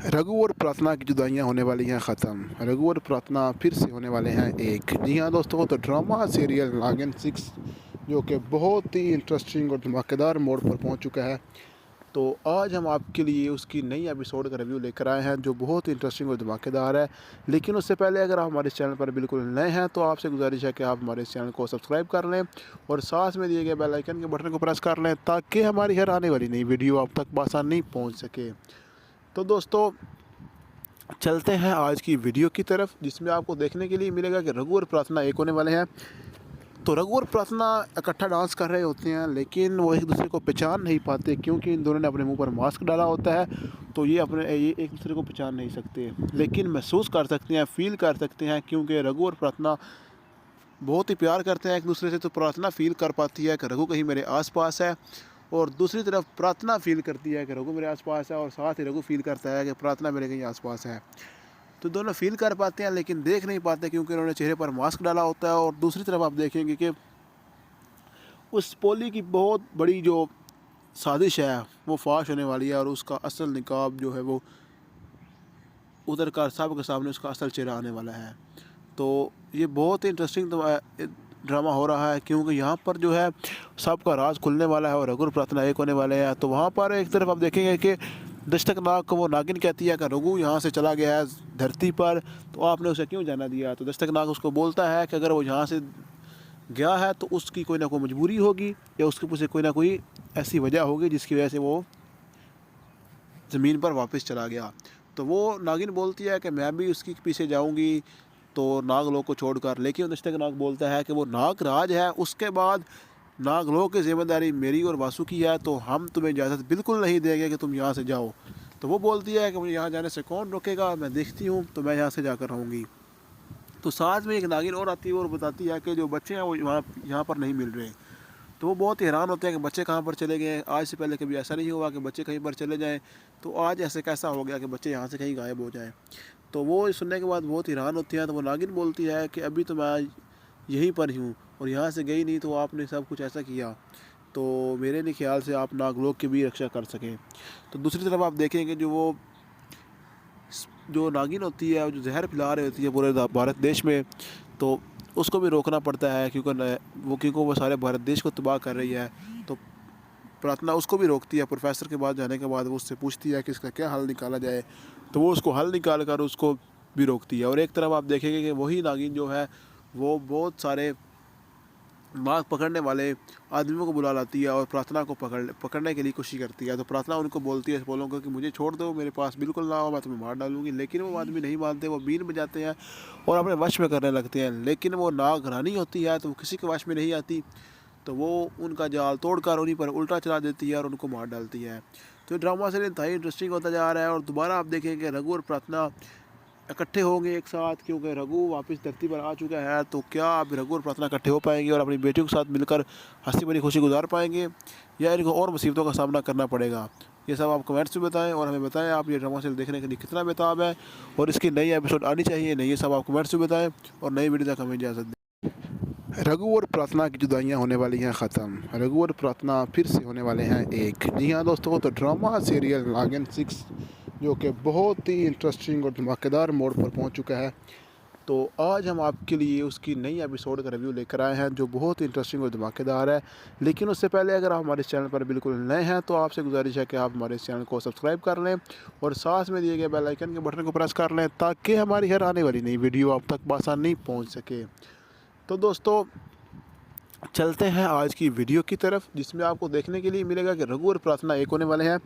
A: रघु और प्रार्थना की जुदाइयाँ होने वाली हैं ख़त्म। रघु और प्रार्थना फिर से होने वाले हैं एक। जी हाँ दोस्तों, तो ड्रामा सीरियल नागिन 6 जो कि बहुत ही इंटरेस्टिंग और धमाकेदार मोड़ पर पहुंच चुका है, तो आज हम आपके लिए उसकी नई एपिसोड का रिव्यू लेकर आए हैं जो बहुत ही इंटरेस्टिंग और धमाकेदार है। लेकिन उससे पहले अगर आप हमारे इस चैनल पर बिल्कुल नए हैं तो आपसे गुजारिश है कि आप हमारे इस चैनल को सब्सक्राइब कर लें और साथ में दिए गए बेल आइकन के बटन को प्रेस कर लें ताकि हमारी हर आने वाली नई वीडियो आप तक बआसानी पहुँच सके। तो दोस्तों चलते हैं आज की वीडियो की तरफ, जिसमें आपको देखने के लिए मिलेगा कि रघु और प्रार्थना एक होने वाले हैं। तो रघु और प्रार्थना इकट्ठा डांस कर रहे होते हैं, लेकिन वो एक दूसरे को पहचान नहीं पाते क्योंकि इन दोनों ने अपने मुंह पर मास्क डाला होता है। तो ये एक दूसरे को पहचान नहीं सकते, लेकिन महसूस कर सकते हैं, फील कर सकते हैं, क्योंकि रघु और प्रार्थना बहुत ही प्यार करते हैं एक दूसरे से। तो प्रार्थना फील कर पाती है कि रघु कहीं मेरे आसपास है, और दूसरी तरफ प्रार्थना फील करती है कि रघु मेरे आसपास है, और साथ ही रघु फील करता है कि प्रार्थना मेरे कहीं आसपास है। तो दोनों फील कर पाते हैं लेकिन देख नहीं पाते क्योंकि उन्होंने चेहरे पर मास्क डाला होता है। और दूसरी तरफ आप देखेंगे कि उस पोली की बहुत बड़ी जो साजिश है वो फाश होने वाली है और उसका असल निकाब जो है वो उतर कर सब के सामने उसका असल चेहरा आने वाला है। तो ये बहुत ही इंटरेस्टिंग ड्रामा हो रहा है क्योंकि यहाँ पर जो है सबका राज खुलने वाला है और रघु और प्रार्थना एक होने वाले हैं। तो वहाँ पर एक तरफ आप देखेंगे कि दस्तक नाग को वो नागिन कहती है कि रघु यहाँ से चला गया है धरती पर, तो आपने उसे क्यों जाना दिया? तो दस्तक नाग उसको बोलता है कि अगर वो यहाँ से गया है तो उसकी कोई ना कोई मजबूरी होगी या उसके पीछे कोई ना कोई ऐसी वजह होगी जिसकी वजह से वो ज़मीन पर वापस चला गया। तो वो नागिन बोलती है कि मैं भी उसके पीछे जाऊंगी तो नागलोक को छोड़कर, लेकिन दस्तक नाग बोलता है कि वो नाग राज है, उसके बाद नागलोक की जिम्मेदारी मेरी और वासु की है, तो हम तुम्हें इजाज़त बिल्कुल नहीं देंगे कि तुम यहाँ से जाओ। तो वो बोलती है कि मुझे यहाँ जाने से कौन रोकेगा, मैं देखती हूँ, तो मैं यहाँ से जाकर रहूँगी। तो साथ में एक नागिन और आती है और बताती है कि जो बच्चे हैं वो यहाँ पर नहीं मिल रहे। तो वो बहुत हैरान होते हैं कि बच्चे कहाँ पर चले गए, आज से पहले कभी ऐसा नहीं हुआ कि बच्चे कहीं पर चले जाएँ, तो आज ऐसे कैसा हो गया कि बच्चे यहाँ से कहीं गायब हो जाएँ। तो वो सुनने के बाद बहुत हैरान होती हैं। तो वो नागिन बोलती है कि अभी तो मैं यहीं पर ही हूँ और यहाँ से गई नहीं, तो आपने सब कुछ ऐसा किया तो मेरे नहीं ख्याल से आप नागलोक की भी रक्षा कर सकें। तो दूसरी तरफ आप देखेंगे जो नागिन होती है जो जहर फैला रही होती है पूरे भारत देश में, तो उसको भी रोकना पड़ता है क्योंकि वो सारे भारत देश को तबाह कर रही है। तो प्रार्थना उसको भी रोकती है। प्रोफेसर के पास जाने के बाद वो उससे पूछती है कि इसका क्या हल निकाला जाए, तो वो उसको हल निकाल कर उसको भी रोकती है। और एक तरफ आप देखेंगे कि वही नागिन जो है वो बहुत सारे मांग पकड़ने वाले आदमियों को बुला लाती है और प्रार्थना को पकड़ने के लिए कोशिश करती है। तो प्रार्थना उनको बोलती है बोलों को कि मुझे छोड़ दो, मेरे पास बिल्कुल ना आओ, मैं तुम्हें मार डालूंगी। लेकिन वो आदमी नहीं मानते, वो बीन बजाते हैं और अपने वश में करने लगते हैं। लेकिन वो नाग रानी होती है तो वो किसी के वश में नहीं आती, तो वो उनका जाल तोड़कर उन्हीं पर उल्टा चला देती है और उनको मार डालती है। तो ड्रामा से इंतहाई इंटरेस्टिंग होता जा रहा है और दोबारा आप देखेंगे रघु और प्रार्थना इकट्ठे होंगे एक साथ, क्योंकि रघु वापस धरती पर आ चुका है। तो क्या अब रघु और प्रार्थना इकट्ठे हो पाएंगे और अपनी बेटियों के साथ मिलकर हंसी भरी खुशी गुजार पाएंगे, या इनको और मुसीबतों का सामना करना पड़ेगा? ये सब आप कमेंट्स में बताएं और हमें बताएं आप ये ड्रामा सीरियल देखने के लिए कितना बेताब है और इसकी नई एपिसोड आनी चाहिए नहीं, ये सब आप कमेंट्स में बताएं और नई वीडियो तक हमें इजाज़त दें। रघु और प्रार्थना की जुदाइयाँ होने वाली हैं ख़त्म। रघु और प्रार्थना फिर से होने वाले हैं एक। जी हाँ दोस्तों, तो ड्रामा सीरियल नागिन 6 जो कि बहुत ही इंटरेस्टिंग और धमाकेदार मोड़ पर पहुंच चुका है, तो आज हम आपके लिए उसकी नई एपिसोड का रिव्यू लेकर आए हैं जो बहुत ही इंटरेस्टिंग और धमाकेदार है। लेकिन उससे पहले अगर आप हमारे इस चैनल पर बिल्कुल नए हैं तो आपसे गुजारिश है कि आप हमारे इस चैनल को सब्सक्राइब कर लें और साथ में दिए गए बेल आइकन के बटन को प्रेस कर लें ताकि हमारी हर आने वाली नई वीडियो आप तक बआसानी पहुँच सके। तो दोस्तों चलते हैं आज की वीडियो की तरफ, जिसमें आपको देखने के लिए मिलेगा कि रघु और प्रार्थना एक होने वाले हैं।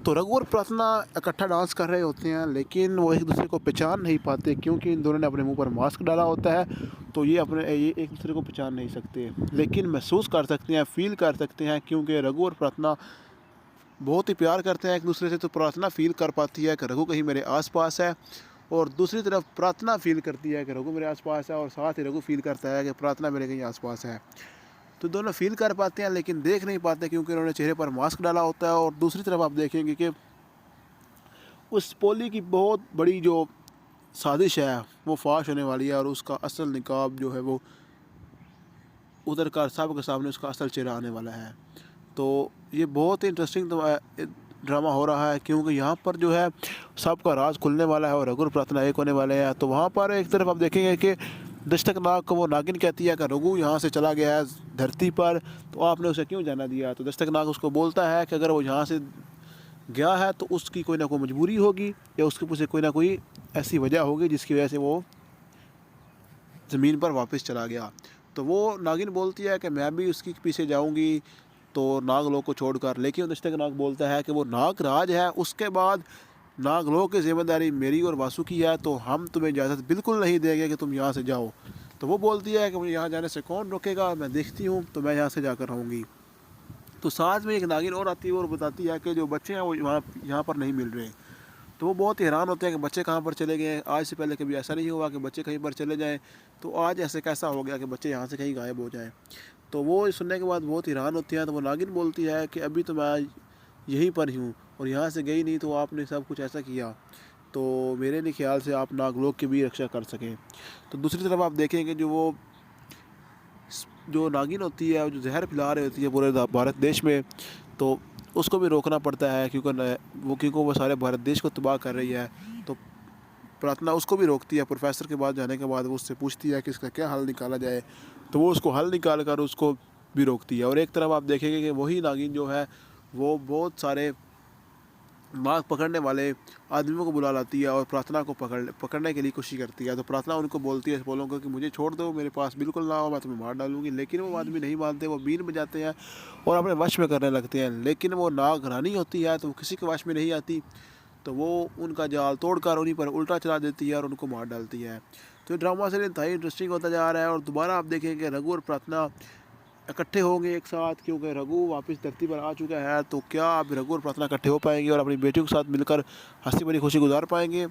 A: तो रघु और प्रार्थना इकट्ठा डांस कर रहे होते हैं, लेकिन वो एक दूसरे को पहचान नहीं पाते क्योंकि इन दोनों ने अपने मुंह पर मास्क डाला होता है। तो ये एक दूसरे को पहचान नहीं सकते, लेकिन महसूस कर सकते हैं, फील कर सकते हैं, क्योंकि रघु और प्रार्थना बहुत ही प्यार करते हैं एक दूसरे से। तो प्रार्थना फील कर पाती है कि रघु कहीं मेरे आसपास है, और दूसरी तरफ प्रार्थना फील करती है कि रघु मेरे आसपास है, और साथ ही रघु फील करता है कि प्रार्थना मेरे कहीं आसपास है। तो दोनों फील कर पाते हैं लेकिन देख नहीं पाते क्योंकि उन्होंने चेहरे पर मास्क डाला होता है। और दूसरी तरफ आप देखेंगे कि उस पोली की बहुत बड़ी जो साजिश है वो फाश होने वाली है, और उसका असल निकाब जो है वो उधर कर सब के सामने उसका असल चेहरा आने वाला है। तो ये बहुत ही इंटरेस्टिंग ड्रामा हो रहा है, क्योंकि यहाँ पर जो है सबका राज खुलने वाला है और रघु और प्रार्थना एक होने वाले हैं। तो वहाँ पर एक तरफ आप देखेंगे कि दस्तक नाग को वो नागिन कहती है कि रघु यहाँ से चला गया है धरती पर, तो आपने उसे क्यों जाना दिया। तो दस्तक नाग उसको बोलता है कि अगर वो यहाँ से गया है तो उसकी कोई ना कोई मजबूरी होगी, या उसके पीछे कोई ना कोई ऐसी वजह होगी जिसकी वजह से वो ज़मीन पर वापस चला गया। तो वो नागिन बोलती है कि मैं भी उसके पीछे जाऊंगी तो नागलोक को छोड़कर, लेकिन दस्तक नाग बोलता है कि वो नाग राज है, उसके बाद नागलोक की जिम्मेदारी मेरी और वासु की है, तो हम तुम्हें इजाज़त बिल्कुल नहीं देंगे कि तुम यहाँ से जाओ। तो वो बोलती है कि मुझे यहाँ जाने से कौन रोकेगा, मैं देखती हूँ, तो मैं यहाँ से जाकर रहूँगी। तो साथ में एक नागिन और आती है और बताती है कि जो बच्चे हैं वो यहाँ पर नहीं मिल रहे। तो वो बहुत हैरान होते हैं कि बच्चे कहाँ पर चले गए। आज से पहले कभी ऐसा नहीं हुआ कि बच्चे कहीं पर चले जाएं, तो आज ऐसे कैसा हो गया कि बच्चे यहाँ से कहीं गायब हो जाएं। तो वो सुनने के बाद बहुत हैरान होती हैं। तो वो नागिन बोलती है कि अभी तो मैं यहीं पर ही हूँ और यहाँ से गई नहीं, तो आपने सब कुछ ऐसा किया, तो मेरे नहीं ख्याल से आप नागलोक की भी रक्षा कर सकें। तो दूसरी तरफ आप देखेंगे जो नागिन होती है, जो जहर फैला रही होती है पूरे भारत देश में, तो उसको भी रोकना पड़ता है क्योंकि वो सारे भारत देश को तबाह कर रही है। तो प्रार्थना उसको भी रोकती है। प्रोफेसर के बाद जाने के बाद वो उससे पूछती है कि इसका क्या हल निकाला जाए, तो वो उसको हल निकाल कर उसको भी रोकती है। और एक तरफ आप देखेंगे कि वही नागिन जो है वो बहुत सारे माँ पकड़ने वाले आदमियों को बुला लाती है और प्रार्थना को पकड़ने के लिए कोशिश करती है। तो प्रार्थना उनको बोलती है बोलों को कि मुझे छोड़ दो, मेरे पास बिल्कुल ना हो, मैं तुम्हें मार डालूंगी। लेकिन वो आदमी नहीं मानते, वो बीन बजाते हैं और अपने वश में करने लगते हैं। लेकिन वो नाग रानी होती है तो वो किसी के वश में नहीं आती, तो वो उनका जाल तोड़कर उन्हीं पर उल्टा चला देती है और उनको मार डालती है। तो ये ड्रामा से इंतहाई इंटरेस्टिंग होता जा रहा है। और दोबारा आप देखेंगे रघु और प्रार्थना इकट्ठे होंगे एक साथ, क्योंकि रघु वापस धरती पर आ चुका है। तो क्या अब रघु और प्रार्थना इकट्ठे हो पाएंगे और अपनी बेटियों के साथ मिलकर हंसी भरी खुशी गुजार पाएंगे,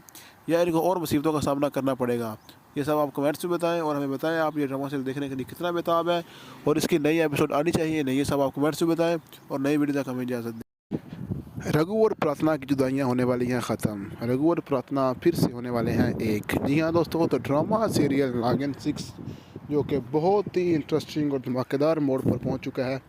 A: या इनको और मुसीबतों का सामना करना पड़ेगा। ये सब आप कमेंट्स में बताएं और हमें बताएं आप ये ड्रामा सीरियल देखने के लिए कितना बेताब है और इसकी नई एपिसोड आनी चाहिए नहीं, ये सब आप कमेंट्स में बताएं और नई वीडियो तक हमें इजाज़त दें। रघु और प्रार्थना की जुदाइयाँ होने वाली हैं ख़त्म, रघु और प्रार्थना फिर से होने वाले हैं एक। जी हाँ दोस्तों, तो ड्रामा सीरियल नागिन 6 जो कि बहुत ही इंटरेस्टिंग और धमाकेदार मोड़ पर पहुंच चुका है,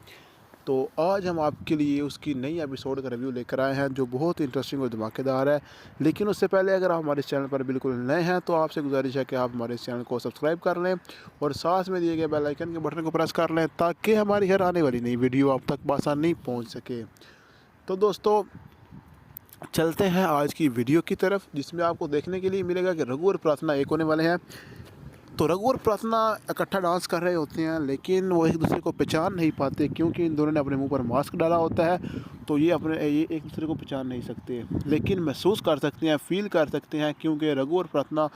A: तो आज हम आपके लिए उसकी नई एपिसोड का रिव्यू लेकर आए हैं जो बहुत ही इंटरेस्टिंग और धमाकेदार है। लेकिन उससे पहले अगर आप हमारे इस चैनल पर बिल्कुल नए हैं तो आपसे गुजारिश है कि आप हमारे इस चैनल को सब्सक्राइब कर लें और साथ में दिए गए बेल आइकन के बटन को प्रेस कर लें ताकि हमारी हर आने वाली नई वीडियो आप तक आसानी पहुँच सके। तो दोस्तों चलते हैं आज की वीडियो की तरफ, जिसमें आपको देखने के लिए मिलेगा कि रघु और प्रार्थना एक होने वाले हैं। तो रघु और प्रार्थना इकट्ठा डांस कर रहे होते हैं, लेकिन वो एक दूसरे को पहचान नहीं पाते क्योंकि इन दोनों ने अपने मुंह पर मास्क डाला होता है। तो ये एक दूसरे को पहचान नहीं सकते, लेकिन महसूस कर सकते हैं, फील कर सकते हैं, क्योंकि रघु और प्रार्थना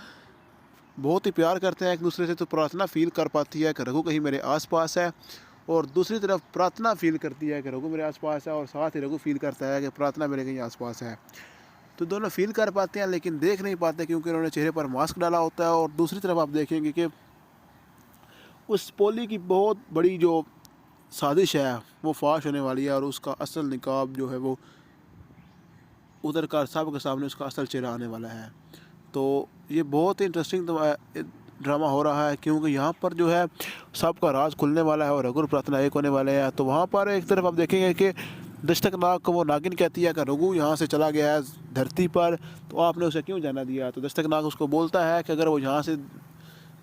A: बहुत ही प्यार करते हैं एक दूसरे से। तो प्रार्थना फील कर पाती है कि रघु कहीं मेरे आसपास है, और दूसरी तरफ प्रार्थना फील करती है कि रघु मेरे आसपास है, और साथ ही रघु फील करता है कि प्रार्थना मेरे कहीं आसपास है। तो दोनों फील कर पाते हैं लेकिन देख नहीं पाते क्योंकि उन्होंने चेहरे पर मास्क डाला होता है। और दूसरी तरफ आप देखेंगे कि उस पोली की बहुत बड़ी जो साजिश है वो फाश होने वाली है, और उसका असल निकाब जो है वो उधर कर सब के सामने उसका असल चेहरा आने वाला है। तो ये बहुत ही इंटरेस्टिंग ड्रामा हो रहा है, क्योंकि यहाँ पर जो है सबका राज खुलने वाला है और रघु और प्रार्थना एक होने वाले हैं। तो वहाँ पर एक तरफ आप देखेंगे कि दस्तक नाग को वो नागिन कहती है कि रघु यहाँ से चला गया है धरती पर, तो आपने उसे क्यों जाना दिया। तो दस्तक नाग उसको बोलता है कि अगर वो यहाँ से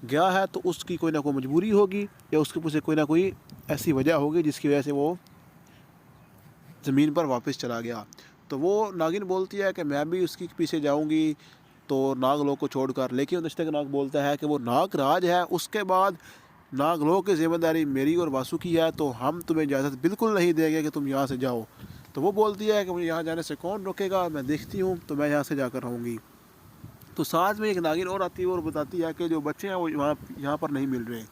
A: गया है तो उसकी कोई ना कोई मजबूरी होगी, या उसके पीछे कोई ना कोई ऐसी वजह होगी जिसकी वजह से वो ज़मीन पर वापस चला गया। तो वो नागिन बोलती है कि मैं भी उसके पीछे जाऊँगी तो नागलोक को छोड़कर, लेकिन दस्तक नाग बोलता है कि वो नाग राज है, उसके बाद नागलोक की जिम्मेदारी मेरी और वासु की है, तो हम तुम्हें इजाज़त बिल्कुल नहीं देंगे कि तुम यहाँ से जाओ। तो वो बोलती है कि मुझे यहाँ जाने से कौन रोकेगा, मैं देखती हूँ तो मैं यहाँ से जाकर रहूँगी। तो साथ में एक नागिन और आती है और बताती है कि जो बच्चे हैं वो यहाँ पर नहीं मिल रहे।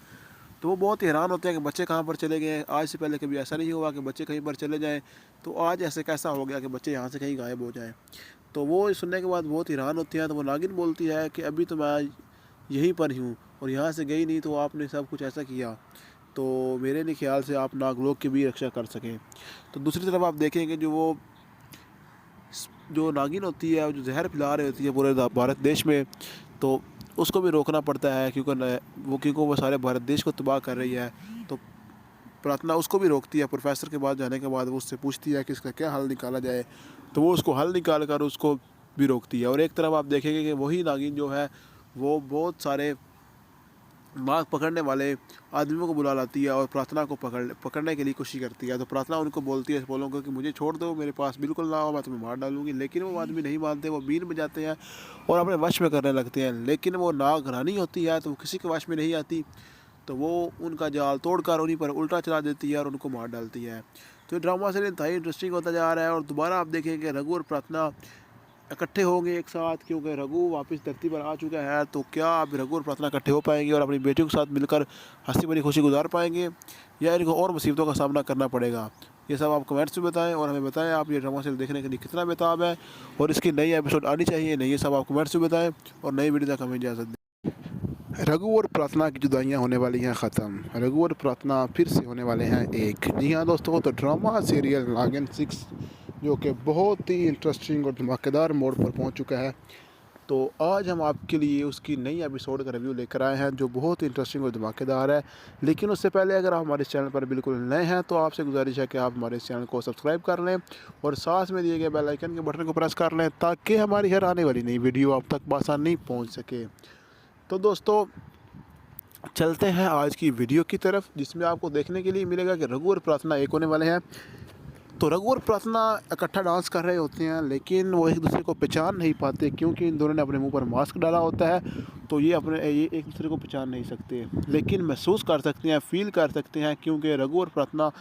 A: तो वो बहुत हैरान होते हैं कि बच्चे कहाँ पर चले गए। आज से पहले कभी ऐसा नहीं हुआ कि बच्चे कहीं पर चले जाएँ, तो आज ऐसे कैसा हो गया कि बच्चे यहाँ से कहीं गायब हो जाएँ। तो वो सुनने के बाद बहुत हैरान होती हैं। तो वो नागिन बोलती है कि अभी तो मैं यहीं पर ही हूँ और यहाँ से गई नहीं, तो आपने सब कुछ ऐसा किया, तो मेरे नहीं ख्याल से आप नागलोक की भी रक्षा कर सकें। तो दूसरी तरफ आप देखेंगे जो नागिन होती है, जो जहर फैला रही होती है पूरे भारत देश में, तो उसको भी रोकना पड़ता है क्योंकि वो सारे भारत देश को तबाह कर रही है। तो प्रार्थना उसको भी रोकती है। प्रोफेसर के पास जाने के बाद वो उससे पूछती है कि इसका क्या हल निकाला जाए, तो वो उसको हल निकाल कर उसको भी रोकती है। और एक तरफ आप देखेंगे कि वही नागिन जो है वो बहुत सारे नाग पकड़ने वाले आदमियों को बुला लाती है और प्रार्थना को पकड़ने के लिए कोशिश करती है। तो प्रार्थना उनको बोलती है बोलों को कि मुझे छोड़ दो, मेरे पास बिल्कुल ना हो, मैं तुम्हें मार डालूंगी। लेकिन वो आदमी नहीं मानते, वो बीन बजाते हैं और अपने वश में करने लगते हैं। लेकिन वो नाग रानी होती है तो वो किसी के वश में नहीं आती, तो वो उनका जाल तोड़कर उन्हीं पर उल्टा चला देती है और उनको मार डालती है। तो ड्रामा से इंतहाई इंटरेस्टिंग होता जा रहा है। और दोबारा आप देखेंगे रघु और प्रार्थना इकट्ठे होंगे एक साथ, क्योंकि रघु वापस धरती पर आ चुका है। तो क्या अब रघु और प्रार्थना इकट्ठे हो पाएंगे और अपनी बेटियों के साथ मिलकर हंसी भरी खुशी गुजार पाएंगे, या इनको और मुसीबतों का सामना करना पड़ेगा? ये सब आप कमेंट्स में बताएं और हमें बताएं आप ये ड्रामा सीरियल देखने के लिए कितना बेताब है और इसकी नई एपिसोड आनी चाहिए नहीं, ये सब आप कमेंट्स में बताएं और नई वीडियो तक हमें इजाज़त दें। रघु और प्रार्थना की जुदाइयाँ होने वाली हैं ख़त्म। रघु और प्रार्थना फिर से होने वाले हैं एक। जी हाँ दोस्तों, तो ड्रामा सीरियल नागिन 6 जो कि बहुत ही इंटरेस्टिंग और धमाकेदार मोड़ पर पहुंच चुका है, तो आज हम आपके लिए उसकी नई एपिसोड का रिव्यू लेकर आए हैं जो बहुत ही इंटरेस्टिंग और धमाकेदार है। लेकिन उससे पहले अगर आप हमारे इस चैनल पर बिल्कुल नए हैं तो आपसे गुजारिश है कि आप हमारे इस चैनल को सब्सक्राइब कर लें और साथ में दिए गए बेल आइकन के बटन को प्रेस कर लें ताकि हमारी हर आने वाली नई वीडियो आप तक आसानी पहुँच सके। तो दोस्तों चलते हैं आज की वीडियो की तरफ, जिसमें आपको देखने के लिए मिलेगा कि रघु और प्रार्थना एक होने वाले हैं। तो रघु और प्रार्थना इकट्ठा डांस कर रहे होते हैं, लेकिन वो एक दूसरे को पहचान नहीं पाते क्योंकि इन दोनों ने अपने मुंह पर मास्क डाला होता है। तो ये एक दूसरे को पहचान नहीं सकते, लेकिन महसूस कर सकते हैं, फील कर सकते हैं, क्योंकि रघु और प्रार्थना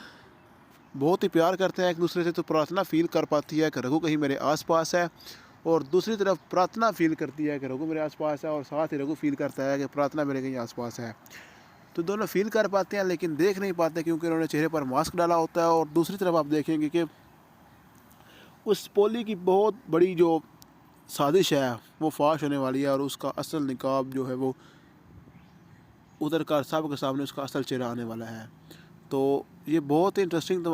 A: बहुत ही प्यार करते हैं एक दूसरे से। तो प्रार्थना फील कर पाती है कि रघु कहीं मेरे आसपास है, और दूसरी तरफ प्रार्थना फील करती है कि रघु मेरे आसपास है, और साथ ही रघु फील करता है कि प्रार्थना मेरे कहीं आसपास है। तो दोनों फील कर पाते हैं लेकिन देख नहीं पाते क्योंकि उन्होंने चेहरे पर मास्क डाला होता है। और दूसरी तरफ आप देखेंगे कि उस पोली की बहुत बड़ी जो साजिश है वो फाश होने वाली है, और उसका असल निकाब जो है वो उतर कर सब के सामने उसका असल चेहरा आने वाला है। तो ये बहुत ही इंटरेस्टिंग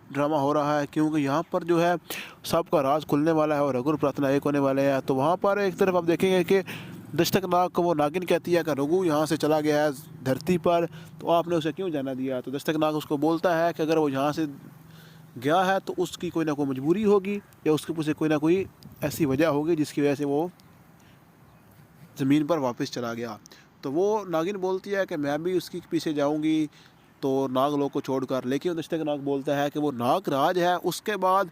A: ड्रामा हो रहा है, क्योंकि यहाँ पर जो है सबका राज खुलने वाला है और रघु और प्रार्थना एक होने वाले हैं। तो वहाँ पर एक तरफ आप देखेंगे कि दस्तक नाग को वो नागिन कहती है कि रघु यहाँ से चला गया है धरती पर, तो आपने उसे क्यों जाना दिया? तो दस्तक नाग उसको बोलता है कि अगर वो यहाँ से गया है तो उसकी कोई ना कोई मजबूरी होगी, या उसके पीछे कोई ना कोई ऐसी वजह होगी जिसकी वजह से वो ज़मीन पर वापस चला गया। तो वो नागिन बोलती है कि मैं भी उसके पीछे जाऊंगी तो नागलोक को छोड़कर, लेकिन दस्तक नाग बोलता है कि वो नाग राज है, उसके बाद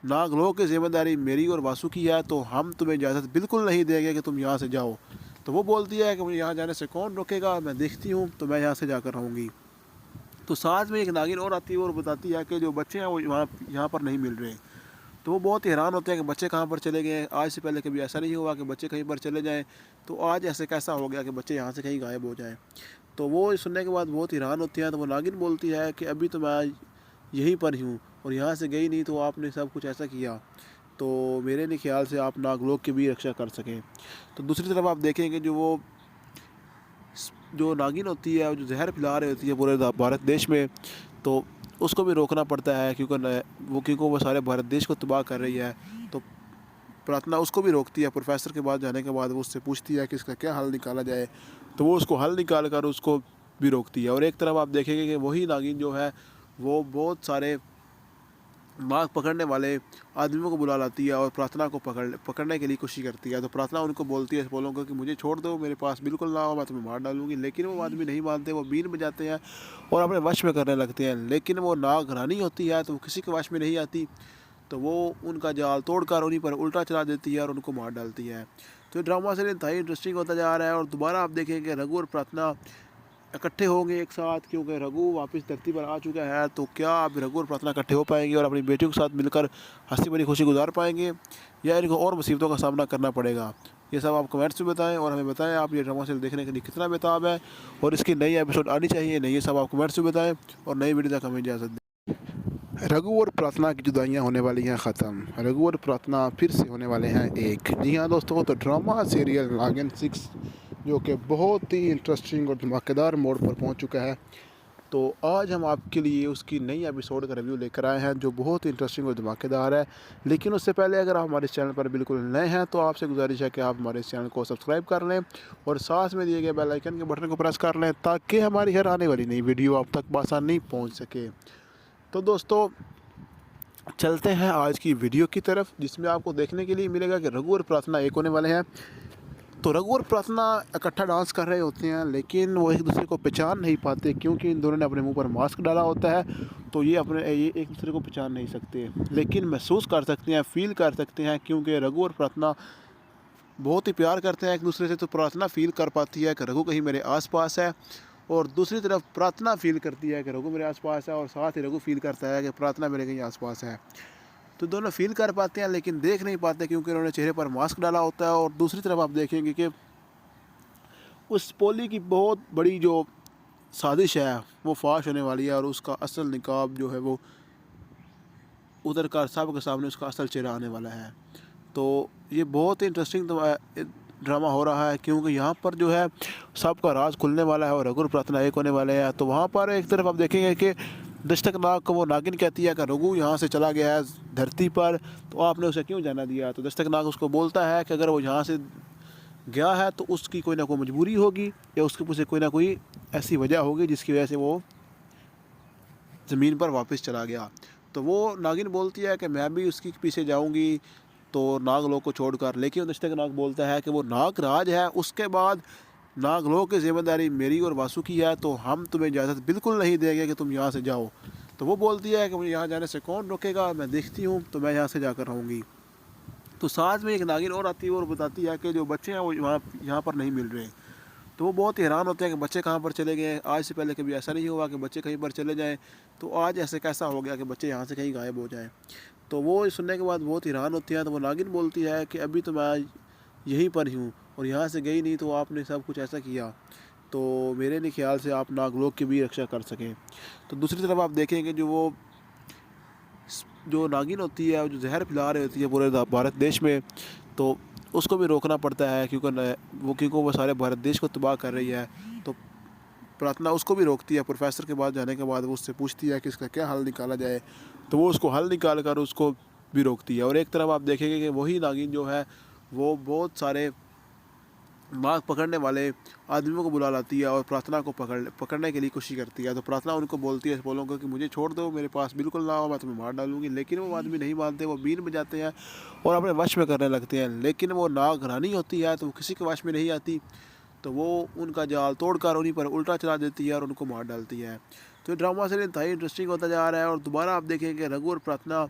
A: नागलोक की जिम्मेदारी मेरी और वासु की है, तो हम तुम्हें इजाज़त बिल्कुल नहीं देंगे कि तुम यहाँ से जाओ। तो वो बोलती है कि मुझे यहाँ जाने से कौन रोकेगा, मैं देखती हूँ तो मैं यहाँ से जाकर रहूँगी। तो साथ में एक नागिन और आती है और बताती है कि जो बच्चे हैं वो यहाँ पर नहीं मिल रहे। तो वो बहुत हैरान होते हैं कि बच्चे कहाँ पर चले गए। आज से पहले कभी ऐसा नहीं हुआ कि बच्चे कहीं पर चले जाएँ, तो आज ऐसे कैसा हो गया कि बच्चे यहाँ से कहीं गायब हो जाएँ। तो वो सुनने के बाद बहुत हैरान होती हैं। तो वो नागिन बोलती है कि अभी तो मैं यहीं पर ही हूँ और यहाँ से गई नहीं, तो आपने सब कुछ ऐसा किया, तो मेरे नहीं ख्याल से आप नागलोक की भी रक्षा कर सकें। तो दूसरी तरफ आप देखेंगे जो नागिन होती है, जो जहर फैला रही होती है पूरे भारत देश में, तो उसको भी रोकना पड़ता है क्योंकि वो सारे भारत देश को तबाह कर रही है। तो प्रार्थना उसको भी रोकती है। प्रोफेसर के पास जाने के बाद वो उससे पूछती है कि इसका क्या हल निकाला जाए, तो वो उसको हल निकाल कर उसको भी रोकती है। और एक तरफ आप देखेंगे कि वही नागिन जो है वो बहुत सारे नाग पकड़ने वाले आदमियों को बुला लाती है और प्रार्थना को पकड़ने के लिए कोशिश करती है। तो प्रार्थना उनको बोलती है बोलों को कि मुझे छोड़ दो, मेरे पास बिल्कुल ना हो, मैं तुम्हें मार डालूंगी। लेकिन वो आदमी नहीं मानते, वो बीन बजाते हैं और अपने वश में करने लगते हैं। लेकिन वो नाग रानी होती है तो वो किसी के वश में नहीं आती, तो वो उनका जाल तोड़कर उन्हीं पर उल्टा चला देती है और उनको मार डालती है। तो ड्रामा से इंतहाई इंटरेस्टिंग होता जा रहा है। और दोबारा आप देखेंगे रघु और प्रार्थना इकट्ठे होंगे एक साथ, क्योंकि रघु वापस धरती पर आ चुका है। तो क्या अब रघु और प्रार्थना इकट्ठे हो पाएंगे और अपनी बेटियों के साथ मिलकर हंसी भरी खुशी गुजार पाएंगे, या इनको और मुसीबतों का सामना करना पड़ेगा? ये सब आप कमेंट्स में बताएं और हमें बताएं आप ये ड्रामा सीरियल देखने के लिए कितना बेताब है और इसकी नई एपिसोड आनी चाहिए नहीं, ये सब आप कमेंट्स में बताएं और नई वीडियो तक हमें इजाज़त दें। रघु और प्रार्थना की जुदाइयाँ होने वाली हैं ख़त्म। रघु और प्रार्थना फिर से होने वाले हैं एक। जी हाँ दोस्तों, तो ड्रामा सीरियल नागिन 6 जो कि बहुत ही इंटरेस्टिंग और धमाकेदार मोड़ पर पहुंच चुका है। तो आज हम आपके लिए उसकी नई एपिसोड का रिव्यू लेकर आए हैं जो बहुत ही इंटरेस्टिंग और धमाकेदार है। लेकिन उससे पहले अगर आप हमारे चैनल पर बिल्कुल नए हैं तो आपसे गुजारिश है कि आप हमारे इस चैनल को सब्सक्राइब कर लें और साथ में दिए गए बेल आइकन के बटन को प्रेस कर लें ताकि हमारी हर आने वाली नई वीडियो आप तक आसानी पहुँच सके। तो दोस्तों चलते हैं आज की वीडियो की तरफ, जिसमें आपको देखने के लिए मिलेगा कि रघु और प्रार्थना एक होने वाले हैं। तो रघु और प्रार्थना इकट्ठा डांस कर रहे होते हैं, लेकिन वो एक दूसरे को पहचान नहीं पाते क्योंकि इन दोनों ने अपने मुंह पर मास्क डाला होता है। तो ये एक दूसरे को पहचान नहीं सकते, लेकिन महसूस कर सकते हैं, फील कर सकते हैं, क्योंकि रघु और प्रार्थना बहुत ही प्यार करते हैं एक दूसरे से। तो प्रार्थना फील कर पाती है कि रघु कहीं मेरे आसपास है, और दूसरी तरफ प्रार्थना फील करती है कि रघु मेरे आसपास है, और साथ ही रघु फील करता है कि प्रार्थना मेरे कहीं आसपास है। तो दोनों फील कर पाते हैं लेकिन देख नहीं पाते क्योंकि उन्होंने चेहरे पर मास्क डाला होता है। और दूसरी तरफ आप देखेंगे कि उस पोली की बहुत बड़ी जो साजिश है वो फाश होने वाली है, और उसका असल निकाब जो है वो उधर कर सबके सामने उसका असल चेहरा आने वाला है। तो ये बहुत ही इंटरेस्टिंग ड्रामा हो रहा है, क्योंकि यहाँ पर जो है सबका राज खुलने वाला है और रघु और प्रार्थना एक होने वाले हैं। तो वहाँ पर एक तरफ आप देखेंगे कि दस्तक नाग को वो नागिन कहती है कि रघु यहाँ से चला गया है धरती पर, तो आपने उसे क्यों जाना दिया? तो दस्तक नाग उसको बोलता है कि अगर वो यहाँ से गया है तो उसकी कोई ना कोई मजबूरी होगी, या उसके पीछे कोई ना कोई ऐसी वजह होगी जिसकी वजह से वो ज़मीन पर वापस चला गया। तो वो नागिन बोलती है कि मैं भी उसके पीछे जाऊंगी तो नागलोक को छोड़कर, लेकिन दस्तक नाग बोलता है कि वो नाग राज है, उसके बाद नागलोक की जिम्मेदारी मेरी और वासु की है, तो हम तुम्हें इजाज़त बिल्कुल नहीं देंगे कि तुम यहाँ से जाओ। तो वो बोलती है कि मुझे यहाँ जाने से कौन रोकेगा, मैं देखती हूँ, तो मैं यहाँ से जाकर रहूँगी। तो साथ में एक नागिन और आती है और बताती है कि जो बच्चे हैं वो यहाँ पर नहीं मिल रहे। तो वो बहुत हैरान होते हैं कि बच्चे कहाँ पर चले गए। आज से पहले कभी ऐसा नहीं हुआ कि बच्चे कहीं पर चले जाएं, तो आज ऐसे कैसा हो गया कि बच्चे यहाँ से कहीं गायब हो जाएं। तो वो सुनने के बाद बहुत हैरान होती हैं। तो वो नागिन बोलती है कि अभी तो मैं यहीं पर ही हूँ और यहाँ से गई नहीं, तो आपने सब कुछ ऐसा किया, तो मेरे नहीं ख्याल से आप नागलोक की भी रक्षा कर सकें। तो दूसरी तरफ आप देखेंगे जो नागिन होती है, जो जहर फैला रही होती है पूरे भारत देश में, तो उसको भी रोकना पड़ता है क्योंकि वो सारे भारत देश को तबाह कर रही है। तो प्रार्थना उसको भी रोकती है। प्रोफेसर के पास जाने के बाद वो उससे पूछती है कि इसका क्या हल निकाला जाए, तो वो उसको हल निकाल कर उसको भी रोकती है। और एक तरफ आप देखेंगे कि वही नागिन जो है वो बहुत सारे मांग पकड़ने वाले आदमियों को बुला लाती है और प्रार्थना को पकड़ने के लिए कोशिश करती है। तो प्रार्थना उनको बोलती है पोलों को कि मुझे छोड़ दो, मेरे पास बिल्कुल ना हो, मैं तुम्हें मार डालूंगी। लेकिन वो आदमी नहीं मानते, वो बीन बजाते हैं और अपने वश में करने लगते हैं। लेकिन वो नाग रानी होती है तो वो किसी के वश में नहीं आती, तो वो उनका जाल तोड़कर उन्हीं पर उल्टा चला देती है और उनको मार डालती है। तो ये ड्रामा से इंतहाई इंटरेस्टिंग होता जा रहा है। और दोबारा आप देखेंगे रघु और प्रार्थना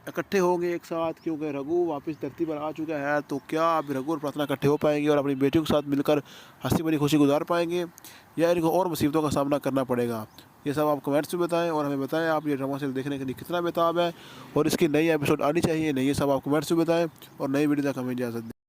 A: इकट्ठे होंगे एक साथ, क्योंकि रघु वापस धरती पर आ चुका है। तो क्या अब रघु और प्रार्थना इकट्ठे हो पाएंगे और अपनी बेटियों के साथ मिलकर हंसी भरी खुशी गुजार पाएंगे, या इनको और मुसीबतों का सामना करना पड़ेगा? ये सब आप कमेंट्स में बताएं और हमें बताएं आप ये ड्रामा सीरियल देखने के लिए कितना बेताब है और इसकी नई एपिसोड आनी चाहिए नहीं, ये सब आप कमेंट्स में बताएं और नई वीडियो तक हमें इजाज़त दें।